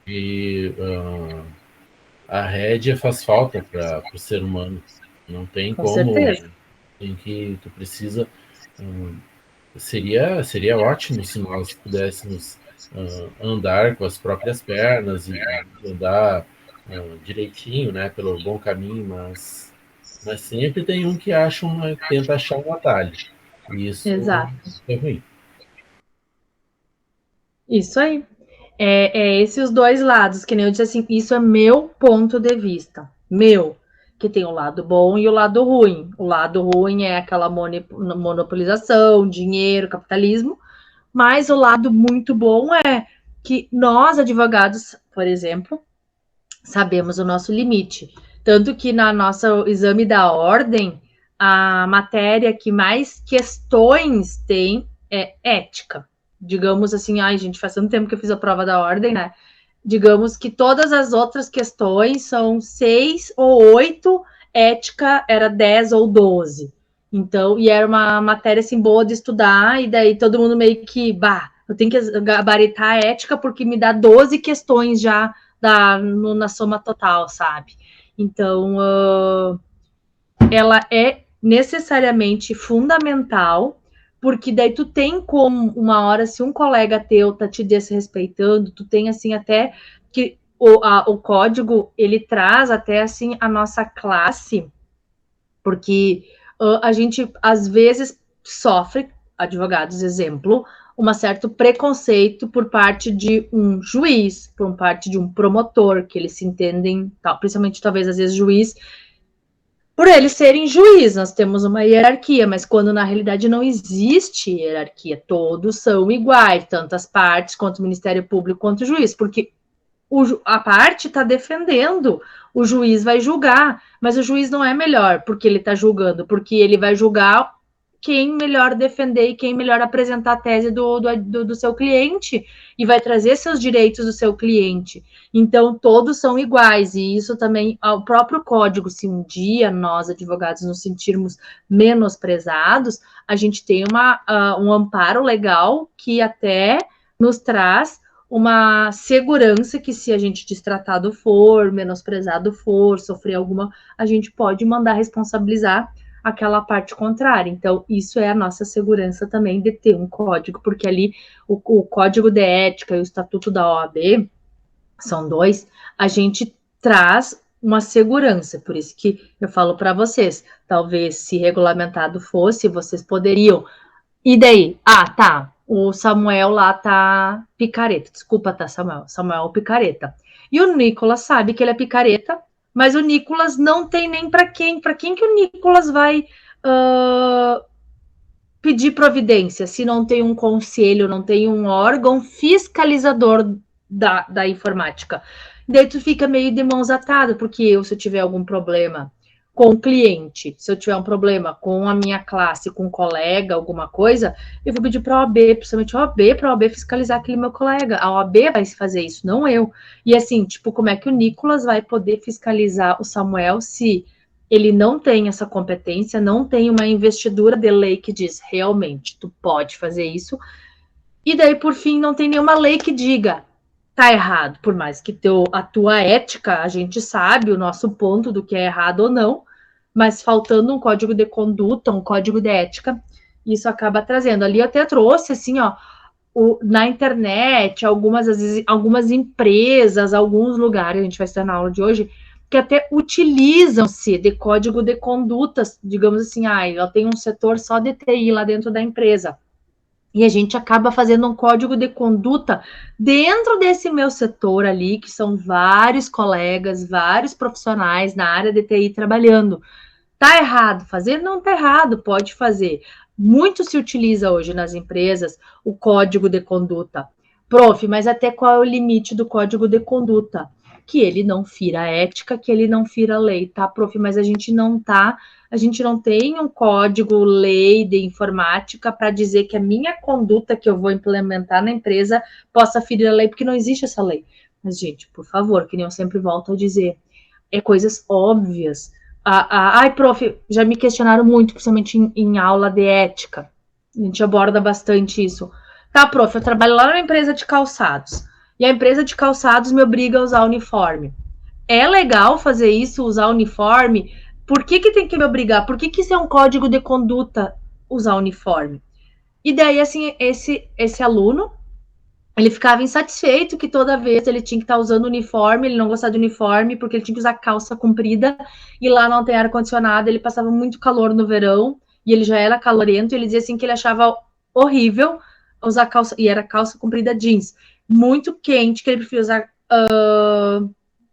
E a rédea faz falta para o ser humano. Não tem Com como. certeza. Tu precisa. Seria ótimo se nós pudéssemos andar com as próprias pernas e andar direitinho, né, pelo bom caminho, mas sempre tem um que tenta achar um atalho. E isso Exato. é ruim. Isso aí. É esses os dois lados, que nem eu disse assim, isso é meu ponto de vista. Meu. Que tem o lado bom e o lado ruim. O lado ruim é aquela monopolização, dinheiro, capitalismo. Mas o lado muito bom é que nós, advogados, por exemplo, sabemos o nosso limite. Tanto que na nosso exame da ordem, a matéria que mais questões tem é ética. Digamos assim, ai, gente, faz tanto tempo que eu fiz a prova da ordem, né? Digamos que todas as outras questões são 6 ou 8, ética era 10 ou 12. Então, e era uma matéria assim boa de estudar, e daí todo mundo meio que, eu tenho que gabaritar a ética porque me dá 12 questões já na soma total, sabe? Então, ela é necessariamente fundamental, porque daí tu tem como, uma hora, se um colega teu tá te desrespeitando, tu tem, assim, até que o código, ele traz até, assim, a nossa classe, porque a gente, às vezes, sofre, advogados, exemplo, um certo preconceito por parte de um juiz, por parte de um promotor, que eles se entendem, principalmente, talvez, às vezes, juiz, por eles serem juiz, nós temos uma hierarquia, mas quando na realidade não existe hierarquia, todos são iguais, tanto as partes, quanto o Ministério Público, quanto o juiz, porque a parte está defendendo, o juiz vai julgar, mas o juiz não é melhor porque ele está julgando, porque ele vai julgar quem melhor defender e quem melhor apresentar a tese do seu cliente e vai trazer seus direitos do seu cliente. Então, todos são iguais, e isso também, o próprio código, se um dia nós, advogados, nos sentirmos menosprezados, a gente tem um amparo legal que até nos traz uma segurança que, se a gente destratado for, menosprezado for, sofrer alguma, a gente pode mandar responsabilizar aquela parte contrária. Então, isso é a nossa segurança também de ter um código, porque ali o código de ética e o estatuto da OAB, são dois, a gente traz uma segurança, por isso que eu falo para vocês, talvez se regulamentado fosse, vocês poderiam, e daí? Tá, o Samuel lá tá picareta, desculpa, tá, Samuel picareta, e o Nicolas sabe que ele é picareta, mas o Nicolas não tem nem para quem que o Nicolas vai pedir providência, se não tem um conselho, não tem um órgão fiscalizador da informática. Daí tu fica meio de mãos atadas, porque se eu tiver algum problema com o cliente, se eu tiver um problema com a minha classe, com um colega, alguma coisa, eu vou pedir para a OAB, principalmente a OAB, para a OAB fiscalizar aquele meu colega. A OAB vai fazer isso, não eu. E assim, tipo, como é que o Nicolas vai poder fiscalizar o Samuel se ele não tem essa competência, não tem uma investidura de lei que diz realmente tu pode fazer isso, e daí, por fim, não tem nenhuma lei que diga tá errado, por mais que a tua ética, a gente sabe o nosso ponto do que é errado ou não, mas faltando um código de conduta, um código de ética, isso acaba trazendo. Ali eu até trouxe, assim, ó, na internet, algumas empresas, alguns lugares, a gente vai estar na aula de hoje, que até utilizam-se de código de condutas, digamos assim, eu tenho um setor só de TI lá dentro da empresa, e a gente acaba fazendo um código de conduta dentro desse meu setor ali, que são vários colegas, vários profissionais na área de TI trabalhando. Tá errado fazer? Não tá errado, pode fazer. Muito se utiliza hoje nas empresas o código de conduta. Prof, mas até qual é o limite do código de conduta? que ele não fira a ética, que ele não fira a lei, tá, prof? Mas a gente não tem um código lei de informática para dizer que a minha conduta que eu vou implementar na empresa possa ferir a lei, porque não existe essa lei. Mas, gente, por favor, que nem eu sempre volto a dizer, é coisas óbvias. Ai, prof, já me questionaram muito, principalmente em aula de ética. A gente aborda bastante isso. Tá, prof, eu trabalho lá na empresa de calçados. E a empresa de calçados me obriga a usar uniforme. É legal fazer isso, usar uniforme? Por que tem que me obrigar? Por que isso é um código de conduta, usar uniforme? E daí, assim, esse aluno, ele ficava insatisfeito que toda vez ele tinha que estar usando uniforme, ele não gostava de uniforme, porque ele tinha que usar calça comprida, e lá não tem ar-condicionado, ele passava muito calor no verão, e ele já era calorento, e ele dizia assim que ele achava horrível usar calça, e era calça comprida jeans, muito quente, que ele preferia usar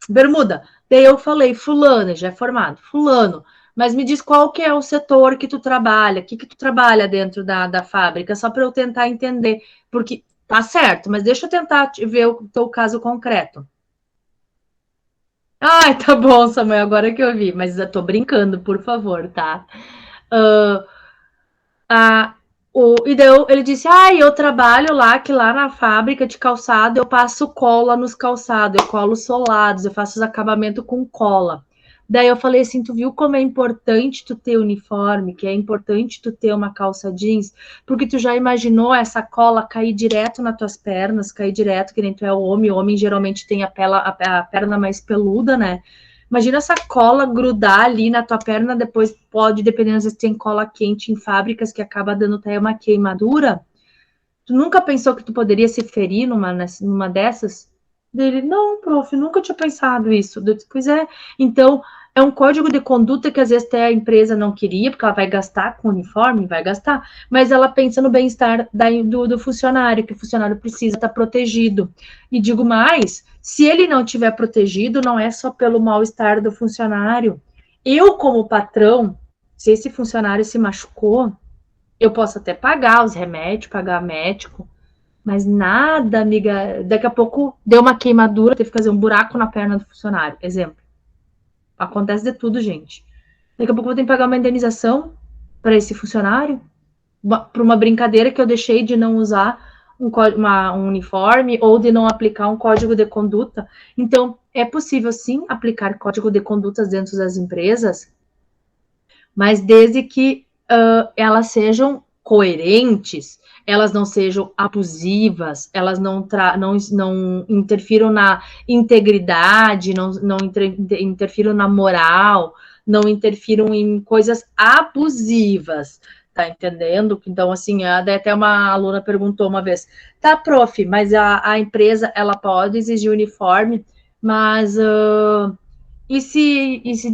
bermuda. Daí eu falei, fulano, já é formado, fulano, mas me diz qual que é o setor que tu trabalha, o que tu trabalha dentro da fábrica, só para eu tentar entender, porque tá certo, mas deixa eu tentar ver o teu caso concreto. Ai, tá bom, Samuel, agora que eu vi, mas eu tô brincando, por favor, tá? E daí ele disse, eu trabalho lá, que lá na fábrica de calçado eu passo cola nos calçados, eu colo solados, eu faço os acabamentos com cola. Daí eu falei assim, tu viu como é importante tu ter uniforme, que é importante tu ter uma calça jeans, porque tu já imaginou essa cola cair direto nas tuas pernas, cair direto, que nem tu é o homem geralmente tem a perna mais peluda, né? Imagina essa cola grudar ali na tua perna, depois pode, dependendo, às vezes tem cola quente em fábricas que acaba dando até uma queimadura. Tu nunca pensou que tu poderia se ferir numa dessas? Dele, não, prof, nunca tinha pensado isso. Eu disse, pois é, então é um código de conduta que às vezes até a empresa não queria, porque ela vai gastar com o uniforme, vai gastar, mas ela pensa no bem-estar do funcionário, que o funcionário precisa estar protegido. E digo mais, se ele não estiver protegido, não é só pelo mal-estar do funcionário. Eu, como patrão, se esse funcionário se machucou, eu posso até pagar os remédios, pagar médico, mas nada, amiga. Daqui a pouco deu uma queimadura, teve que fazer um buraco na perna do funcionário. Exemplo. Acontece de tudo, gente. Daqui a pouco eu vou ter que pagar uma indenização para esse funcionário, por uma brincadeira que eu deixei de não usar um uniforme ou de não aplicar um código de conduta. Então, é possível sim aplicar código de condutas dentro das empresas, mas desde que elas sejam coerentes, elas não sejam abusivas, elas não interfiram na integridade, não interfiram na moral, não interfiram em coisas abusivas, tá entendendo? Então, assim, até uma aluna perguntou uma vez, tá, prof, mas a empresa, ela pode exigir uniforme, mas...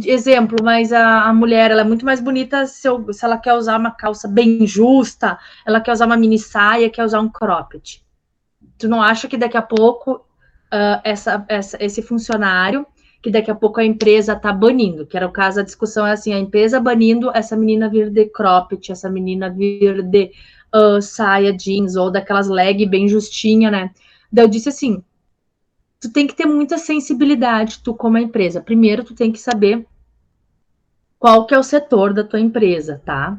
exemplo, mas a mulher, ela é muito mais bonita se ela quer usar uma calça bem justa, ela quer usar uma mini saia, quer usar um cropped. Tu não acha que daqui a pouco esse funcionário, que daqui a pouco a empresa tá banindo, que era o caso, a discussão é assim, a empresa banindo essa menina vir de cropped, essa menina vir de saia jeans, ou daquelas leg bem justinha, né? Daí eu disse assim, tu tem que ter muita sensibilidade, tu como empresa. Primeiro, tu tem que saber qual que é o setor da tua empresa, tá?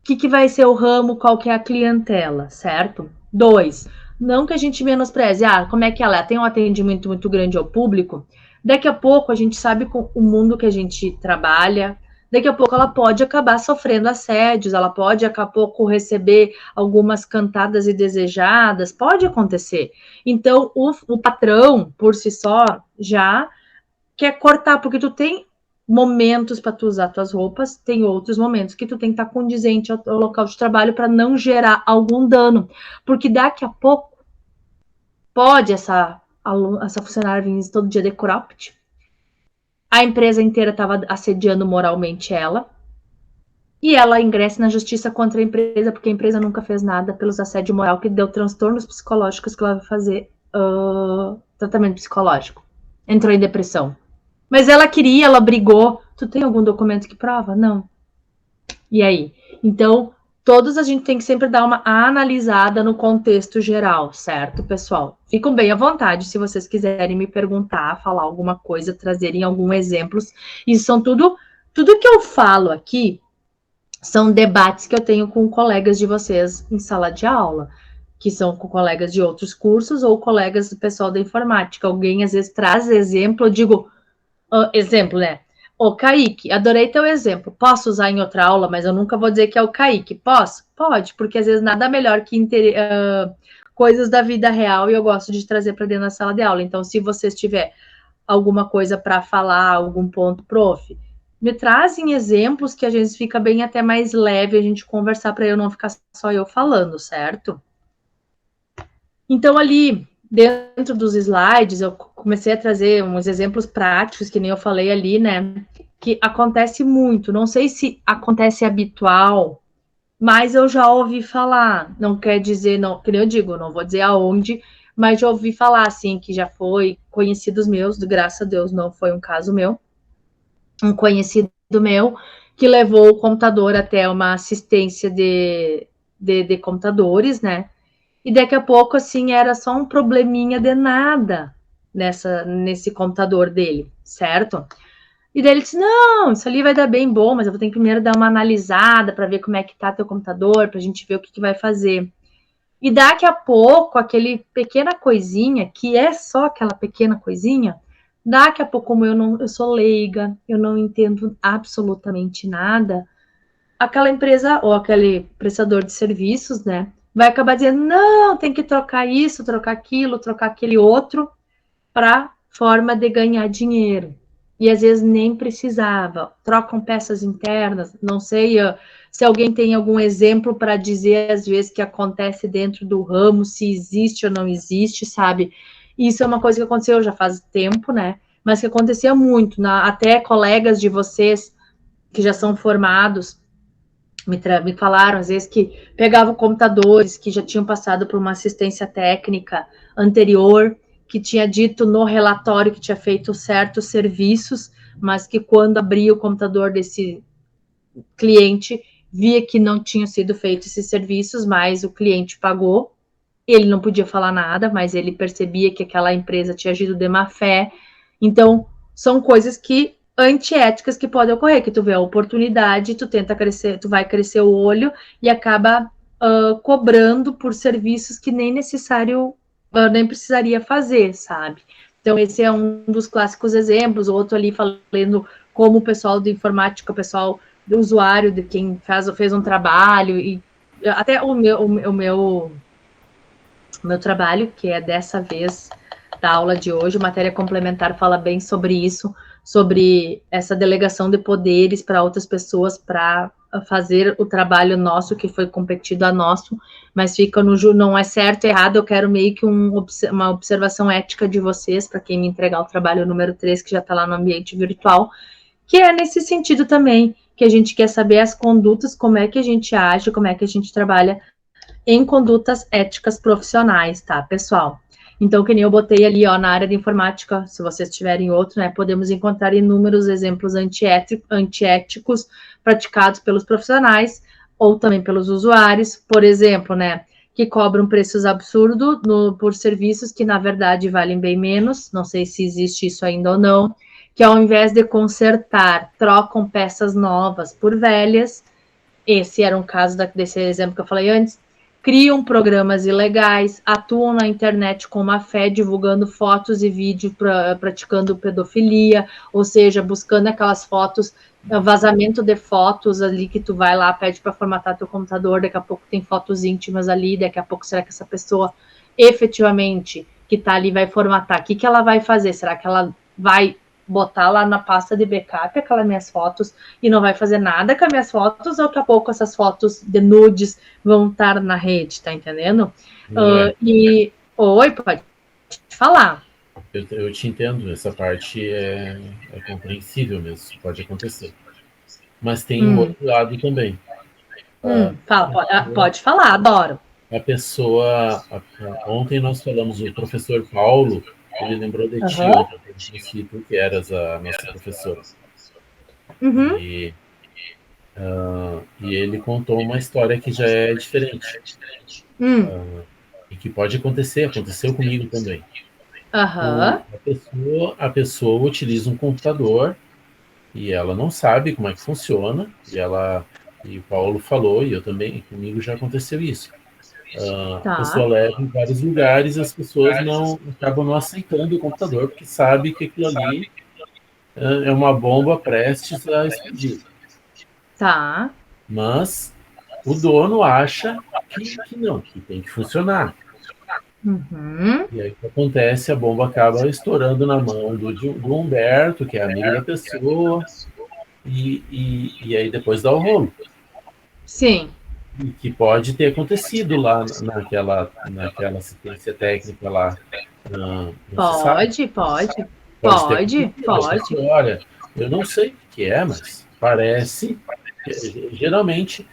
O que vai ser o ramo, qual que é a clientela, certo? 2, não que a gente menospreze, como é que ela é? Tem um atendimento muito grande ao público, daqui a pouco a gente sabe com o mundo que a gente trabalha, daqui a pouco ela pode acabar sofrendo assédios, ela pode daqui a pouco receber algumas cantadas indesejadas, pode acontecer. Então, o patrão, por si só, já quer cortar, porque tu tem momentos para tu usar tuas roupas, tem outros momentos que tu tem que estar condizente ao local de trabalho para não gerar algum dano, porque daqui a pouco pode essa funcionária vir todo dia de cropped, a empresa inteira estava assediando moralmente ela, e ela ingressa na justiça contra a empresa, porque a empresa nunca fez nada pelos assédio moral, que deu transtornos psicológicos que ela vai fazer tratamento psicológico. Entrou em depressão. Mas ela queria, ela brigou. Tu tem algum documento que prova? Não. E aí? Então, todos a gente tem que sempre dar uma analisada no contexto geral, certo, pessoal? Ficam bem à vontade se vocês quiserem me perguntar, falar alguma coisa, trazerem alguns exemplos. E são tudo que eu falo aqui são debates que eu tenho com colegas de vocês em sala de aula, que são com colegas de outros cursos ou colegas do pessoal da informática. Alguém às vezes traz exemplo, eu digo, exemplo, né? Ô, Kaique, adorei teu exemplo. Posso usar em outra aula, mas eu nunca vou dizer que é o Kaique. Posso? Pode, porque às vezes nada melhor que coisas da vida real e eu gosto de trazer para dentro da sala de aula. Então, se vocês tiver alguma coisa para falar, algum ponto, prof, me trazem exemplos que a gente fica bem até mais leve a gente conversar para eu não ficar só eu falando, certo? Então, ali, dentro dos slides, eu comecei a trazer uns exemplos práticos, que nem eu falei ali, né? Que acontece muito. Não sei se acontece habitual, mas eu já ouvi falar. Não quer dizer, não, que nem eu digo, não vou dizer aonde, mas já ouvi falar, assim, que já foi conhecidos meus, graças a Deus não foi um caso meu, um conhecido meu, que levou o computador até uma assistência de computadores, né? E daqui a pouco, assim, era só um probleminha de nada nesse computador dele, certo? E daí ele disse, não, isso ali vai dar bem bom, mas eu vou ter que primeiro dar uma analisada para ver como é que tá teu computador, pra gente ver o que vai fazer. E daqui a pouco, aquele pequena coisinha, que é só aquela pequena coisinha, daqui a pouco, como eu sou leiga, eu não entendo absolutamente nada, aquela empresa ou aquele prestador de serviços, né, vai acabar dizendo, não, tem que trocar isso, trocar aquilo, trocar aquele outro, para forma de ganhar dinheiro. E às vezes nem precisava. Trocam peças internas, não sei se alguém tem algum exemplo para dizer, às vezes, que acontece dentro do ramo, se existe ou não existe, sabe? Isso é uma coisa que aconteceu já faz tempo, né? Mas que acontecia muito. Até colegas de vocês que já são formados me falaram, às vezes, que pegavam computadores que já tinham passado por uma assistência técnica anterior, que tinha dito no relatório que tinha feito certos serviços, mas que quando abria o computador desse cliente, via que não tinham sido feitos esses serviços, mas o cliente pagou. Ele não podia falar nada, mas ele percebia que aquela empresa tinha agido de má fé. Então, são coisas que antiéticas que podem ocorrer, que tu vê a oportunidade, tu tenta crescer, tu vai crescer o olho e acaba cobrando por serviços que nem necessário, nem precisaria fazer, sabe? Então, esse é um dos clássicos exemplos, outro ali falando como o pessoal de informática, o pessoal do usuário, de quem fez um trabalho, e até o meu trabalho, que é dessa vez da aula de hoje, matéria complementar fala bem sobre isso, sobre essa delegação de poderes para outras pessoas para fazer o trabalho nosso, que foi competido a nosso, mas fica no não é certo e errado, eu quero meio que uma observação ética de vocês, para quem me entregar o trabalho número 3, que já está lá no ambiente virtual, que é nesse sentido também, que a gente quer saber as condutas, como é que a gente age, como é que a gente trabalha em condutas éticas profissionais, tá, pessoal? Então, que nem eu botei ali, ó, na área de informática, se vocês tiverem outro, né, podemos encontrar inúmeros exemplos antiéticos praticados pelos profissionais ou também pelos usuários, por exemplo, né, que cobram preços absurdos por serviços que, na verdade, valem bem menos, não sei se existe isso ainda ou não, que ao invés de consertar, trocam peças novas por velhas. Esse era um caso desse exemplo que eu falei antes. Criam programas ilegais, atuam na internet com má fé, divulgando fotos e vídeos praticando pedofilia, ou seja, buscando aquelas fotos, vazamento de fotos ali que tu vai lá, pede para formatar teu computador, daqui a pouco tem fotos íntimas ali, daqui a pouco será que essa pessoa efetivamente que está ali vai formatar? O que ela vai fazer? Será que ela vai botar lá na pasta de backup aquelas minhas fotos e não vai fazer nada com as minhas fotos, ou daqui a pouco essas fotos de nudes vão estar na rede, tá entendendo? Oi, pode falar. Eu te entendo, essa parte é compreensível mesmo, pode acontecer. Mas tem um outro lado também. Pode falar, adoro. A pessoa, ontem nós falamos, o professor Paulo, ele lembrou de ti, tu que eras a nossa professora. E ele contou uma história que já é diferente. E que pode acontecer, aconteceu comigo também. A pessoa utiliza um computador e ela não sabe como é que funciona, e o Paulo falou, e eu também, comigo já aconteceu isso. A pessoa leva em vários lugares e as pessoas acabam não aceitando o computador, porque sabe que aquilo ali é uma bomba prestes a explodir. Tá. Mas o dono acha que não, que tem que funcionar. E aí o que acontece? A bomba acaba estourando na mão do Humberto, que é amigo da pessoa, e aí depois dá o rolo. Sim. E que pode ter acontecido lá naquela assistência técnica lá. Não se Pode. Olha, eu não sei o que é, mas parece. Geralmente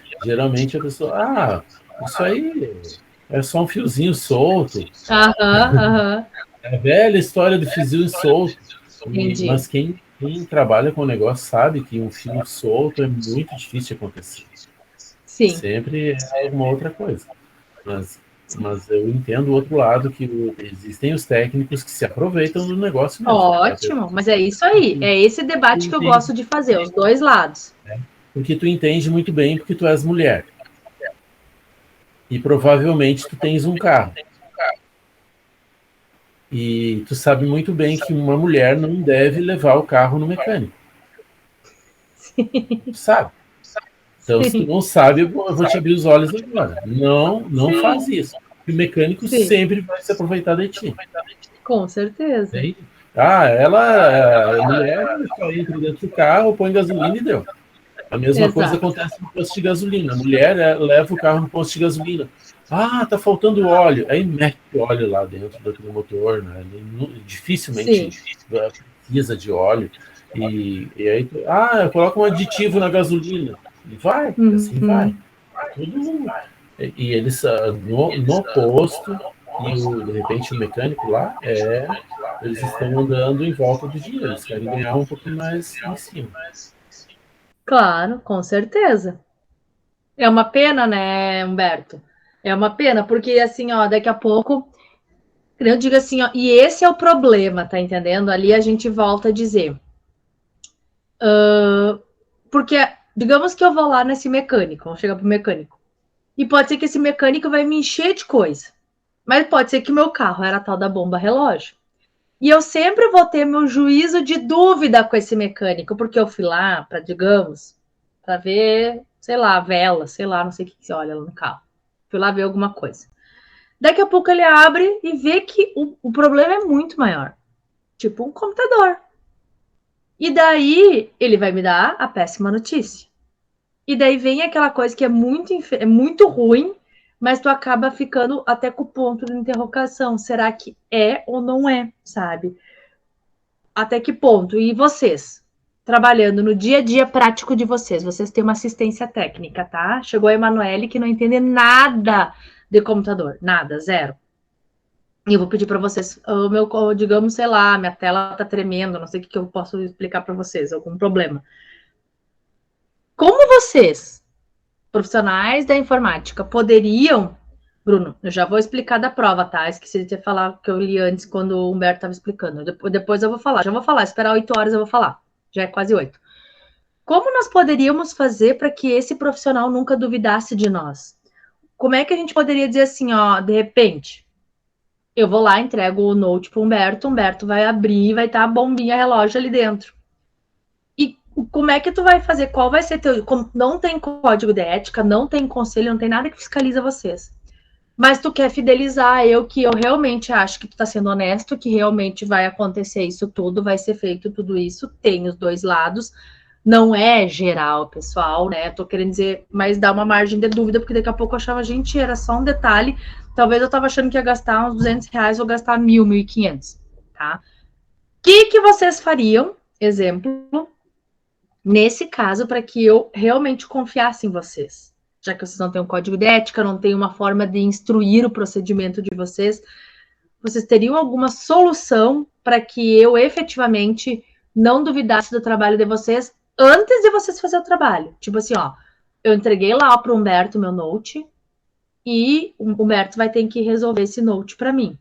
a pessoa, isso aí é só um fiozinho solto. É a velha história do fiozinho solto. Mas quem trabalha com o negócio sabe que um fio solto é muito difícil de acontecer. Sim. Sempre é alguma outra coisa. Mas eu entendo o outro lado, que existem os técnicos que se aproveitam do negócio mesmo. Ótimo, mas é isso aí. É esse debate que eu gosto de fazer, os dois lados. Porque tu entende muito bem, porque tu és mulher. E provavelmente tu tens um carro. E tu sabe muito bem que uma mulher não deve levar o carro no mecânico. Tu sabe? Então, se tu não sabe, eu vou te abrir os olhos agora. Não faz isso. O mecânico sempre vai se aproveitar de ti. Com certeza. A mulher entra dentro do carro, põe gasolina e deu. A mesma coisa acontece no posto de gasolina. A mulher leva o carro no posto de gasolina. Tá faltando óleo. Aí mete óleo lá dentro do motor, né? Dificilmente precisa de óleo. E aí, coloca um aditivo na gasolina. E vai, assim vai. Tudo. E eles, no posto, de repente o mecânico lá, eles estão andando em volta do dinheiro. Eles querem ganhar um pouquinho mais em cima. Claro, com certeza. É uma pena, né, Humberto? É uma pena, porque assim, daqui a pouco, eu digo assim, e esse é o problema, tá entendendo? Ali a gente volta a dizer. Porque, digamos que eu vou lá nesse mecânico, vamos chegar pro mecânico. E pode ser que esse mecânico vai me encher de coisa. Mas pode ser que o meu carro era a tal da bomba relógio. E eu sempre vou ter meu juízo de dúvida com esse mecânico, porque eu fui lá para, digamos, para ver, sei lá, vela, sei lá, não sei o que você olha lá no carro. Fui lá ver alguma coisa. Daqui a pouco ele abre e vê que o problema é muito maior. Tipo um computador. E daí ele vai me dar a péssima notícia. E daí vem aquela coisa que é muito ruim, mas tu acaba ficando até com o ponto de interrogação. Será que é ou não é, sabe? Até que ponto? E vocês? Trabalhando no dia a dia prático de vocês têm uma assistência técnica, tá? Chegou a Emanuele que não entende nada de computador, nada, zero. E eu vou pedir para vocês, digamos, sei lá, minha tela tá tremendo, não sei o que eu posso explicar para vocês, algum problema. Como vocês, profissionais da informática, poderiam, Bruno, eu já vou explicar da prova, tá? Esqueci de falar que eu li antes quando o Humberto estava explicando. Depois eu vou falar, já vou falar, esperar 8 horas eu vou falar. Já é quase 8. Como nós poderíamos fazer para que esse profissional nunca duvidasse de nós? Como é que a gente poderia dizer assim, de repente, eu vou lá, entrego o note para o Humberto vai abrir e vai estar a bombinha relógio ali dentro. E como é que tu vai fazer? Qual vai ser teu... Não tem código de ética, não tem conselho, não tem nada que fiscaliza vocês. Mas tu quer fidelizar que eu realmente acho que tu tá sendo honesto, que realmente vai acontecer isso tudo, vai ser feito tudo isso, tem os dois lados, não é geral, pessoal, né? Tô querendo dizer, mas dá uma margem de dúvida, porque daqui a pouco eu achava, gente, era só um detalhe, talvez eu tava achando que ia gastar uns R$200, vou gastar 1.500, tá? O que vocês fariam, exemplo, nesse caso, para que eu realmente confiasse em vocês? Já que vocês não têm um código de ética, não tem uma forma de instruir o procedimento de vocês teriam alguma solução para que eu efetivamente não duvidasse do trabalho de vocês antes de vocês fazerem o trabalho. Tipo assim, ó, eu entreguei lá para o Humberto meu note e o Humberto vai ter que resolver esse note para mim.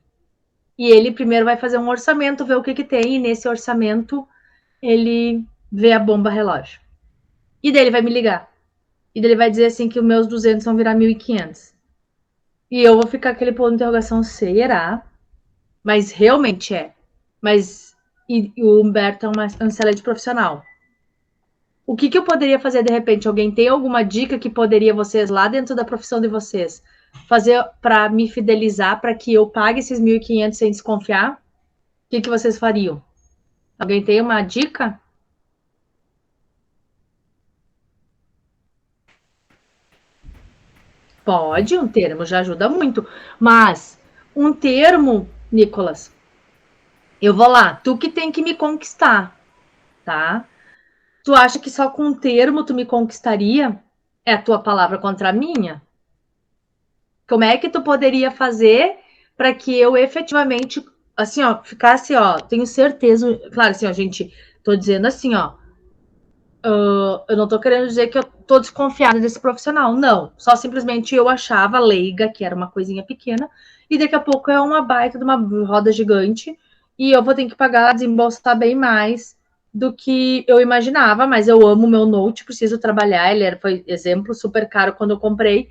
E ele primeiro vai fazer um orçamento, ver o que tem, e nesse orçamento ele vê a bomba relógio. E daí ele vai me ligar. E daí ele vai dizer assim que os meus 200 vão virar 1.500. E eu vou ficar aquele ponto de interrogação, será? Mas realmente é. Mas e o Humberto é um excelente profissional. O que eu poderia fazer de repente? Alguém tem alguma dica que poderia vocês, lá dentro da profissão de vocês, fazer para me fidelizar, para que eu pague esses 1.500 sem desconfiar? O que vocês fariam? Alguém tem uma dica? Pode, um termo já ajuda muito. Mas um termo, Nicolas, eu vou lá, tu que tem que me conquistar, tá? Tu acha que só com um termo tu me conquistaria? É a tua palavra contra a minha? Como é que tu poderia fazer para que eu efetivamente, assim, ó, ficasse, ó, tenho certeza, claro, assim, ó, gente, tô dizendo assim, ó, eu não tô querendo dizer que eu tô desconfiada desse profissional, não, só simplesmente eu achava leiga que era uma coisinha pequena e daqui a pouco é uma baita de uma roda gigante e eu vou ter que pagar, desembolsar bem mais do que eu imaginava, mas eu amo meu Note, preciso trabalhar, ele foi exemplo super caro quando eu comprei,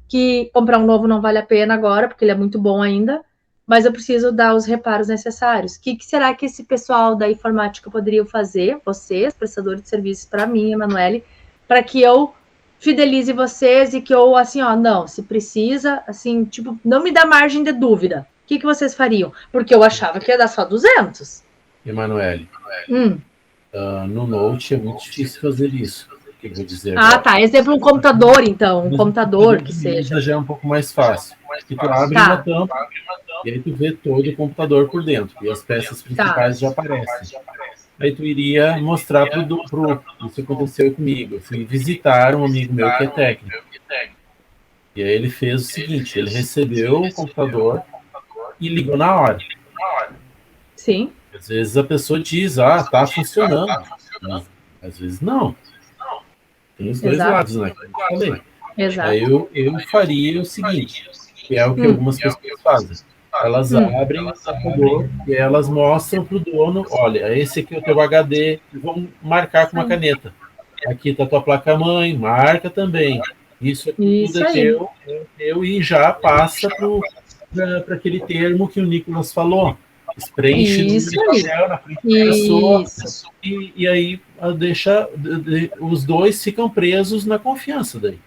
que comprar um novo não vale a pena agora, porque ele é muito bom ainda, mas eu preciso dar os reparos necessários. O que será que esse pessoal da informática poderia fazer, vocês, prestadores de serviços, para mim, Emanuele, para que eu fidelize vocês e que eu, assim, ó, não, se precisa, assim, tipo, não me dá margem de dúvida. O que vocês fariam? Porque eu achava que ia dar só 200. Emanuele, no Note é muito difícil fazer isso. Que eu vou dizer agora. Tá. Exemplo, um computador, então. Um computador que seja. Já é um pouco mais fácil. Que tu abre uma tampa e aí tu vê todo o computador por dentro. E as peças principais já aparecem. Aí tu iria mostrar pro isso aconteceu comigo. Eu fui visitar um amigo meu que é técnico. E aí ele fez o seguinte, ele recebeu o computador e ligou na hora. Sim. Às vezes a pessoa diz, tá funcionando. Mas, às vezes não. Tem os dois lados, né? Como eu falei. Exato. Aí eu faria o seguinte, que é o que algumas pessoas fazem. Elas abrem o computador e elas mostram para o dono, olha, esse aqui é o teu HD, e vão marcar com uma caneta. Aqui está a tua placa-mãe, marca também. Isso aqui tudo é teu e já passa para aquele termo que o Nicolas falou. Preenche no papel na frente da pessoa e aí deixa os dois ficam presos na confiança daí.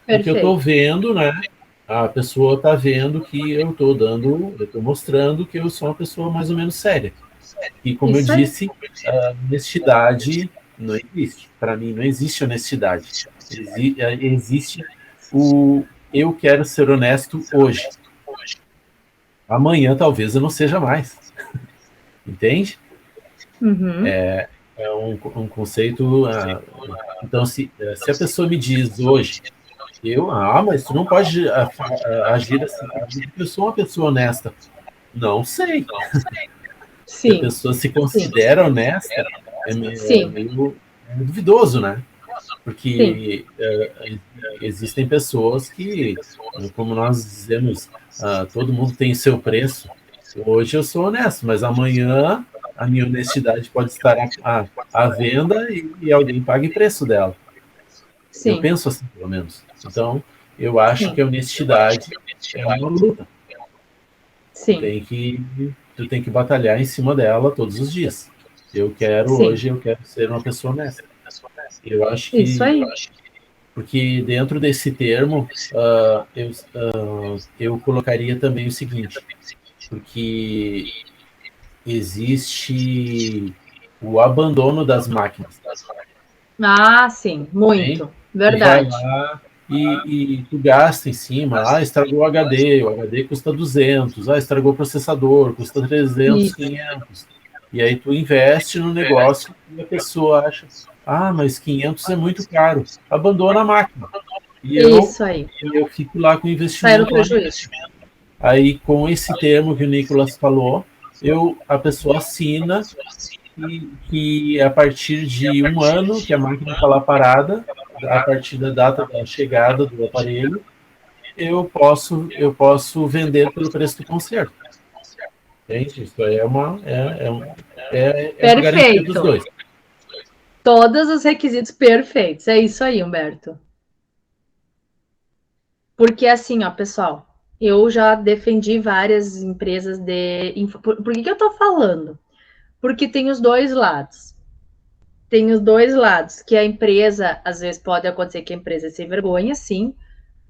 Porque eu estou vendo, né? A pessoa está vendo que eu estou mostrando que eu sou uma pessoa mais ou menos séria. E como eu disse, a honestidade não existe. Para mim não existe honestidade. Existe o eu quero ser honesto hoje. Amanhã talvez eu não seja mais. Entende? É um conceito. Então, se a pessoa me diz hoje, mas tu não pode agir assim, porque eu sou uma pessoa honesta. Não sei. Se a pessoa se considera honesta, é meio duvidoso, né? Porque existem pessoas que, como nós dizemos, todo mundo tem seu preço. Hoje eu sou honesto, mas amanhã a minha honestidade pode estar à venda e alguém pague preço dela. Sim. Eu penso assim, pelo menos. Então, eu acho que a honestidade é uma luta. Sim. Tu tem que batalhar em cima dela todos os dias. Hoje eu quero ser uma pessoa honesta. Eu acho que... Isso aí. Porque dentro desse termo, eu colocaria também o seguinte, porque existe o abandono das máquinas. Sim, muito. Verdade. Tu vai lá e tu gasta em cima, estragou o HD custa 200, estragou o processador, custa 300, 500. E aí tu investe no negócio e a pessoa acha, mas 500 é muito caro, abandona a máquina. E eu fico lá com o investimento. Aí, com esse termo que o Nicolas falou, a pessoa assina que a partir de 1 ano que a máquina está lá parada, a partir da data da chegada do aparelho, eu posso vender pelo preço do conserto. Entende? Isso aí é uma garantia dos dois. Todos os requisitos perfeitos. É isso aí, Humberto. Porque assim, ó, pessoal, eu já defendi várias empresas de... Por que eu tô falando? Porque tem os dois lados. Tem os dois lados, que a empresa, às vezes pode acontecer que a empresa se vergonha, sim,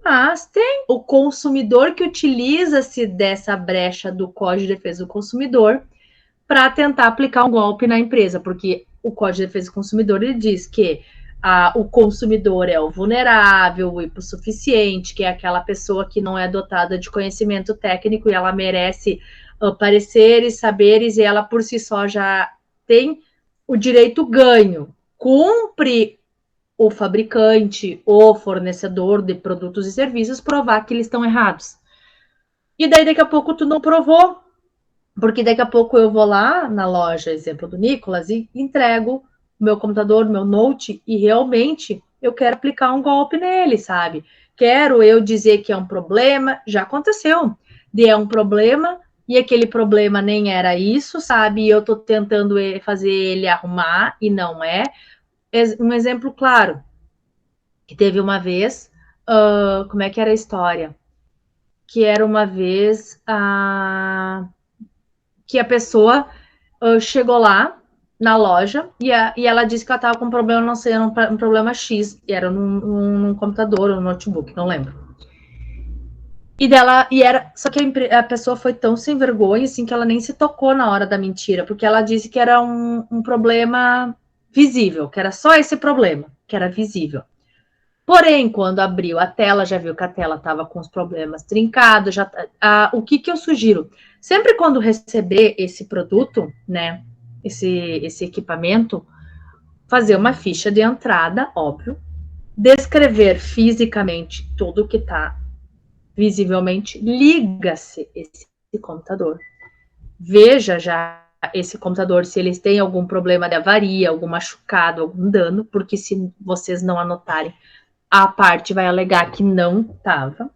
mas tem o consumidor que utiliza-se dessa brecha do Código de Defesa do Consumidor para tentar aplicar um golpe na empresa, porque o Código de Defesa do Consumidor ele diz que o consumidor é o vulnerável, o hipossuficiente, que é aquela pessoa que não é dotada de conhecimento técnico e ela merece pareceres, saberes, e ela por si só já tem o direito ganho. Cumpre o fabricante, o fornecedor de produtos e serviços provar que eles estão errados. E daí daqui a pouco tu não provou, porque daqui a pouco eu vou lá na loja, exemplo do Nicolas, e entrego o meu computador, meu note, e realmente eu quero aplicar um golpe nele, sabe? Quero eu dizer que é um problema, já aconteceu, é um problema, e aquele problema nem era isso, sabe? E eu tô tentando fazer ele arrumar, e não é. Um exemplo claro, que teve uma vez, como é que era a história? Que era uma vez que a pessoa chegou lá na loja e ela disse que ela estava com um problema, não sei, um problema X, e era num computador ou notebook, não lembro. Só que a pessoa foi tão sem vergonha, assim, que ela nem se tocou na hora da mentira, porque ela disse que era um problema visível, que era só esse problema, que era visível. Porém, quando abriu a tela, já viu que a tela estava com os problemas trincados. O que eu sugiro? Sempre quando receber esse produto, né, esse equipamento, fazer uma ficha de entrada, óbvio, descrever fisicamente tudo que está visivelmente, liga-se esse computador. Veja já esse computador se eles têm algum problema de avaria, algum machucado, algum dano, porque se vocês não anotarem, a parte vai alegar que não estava,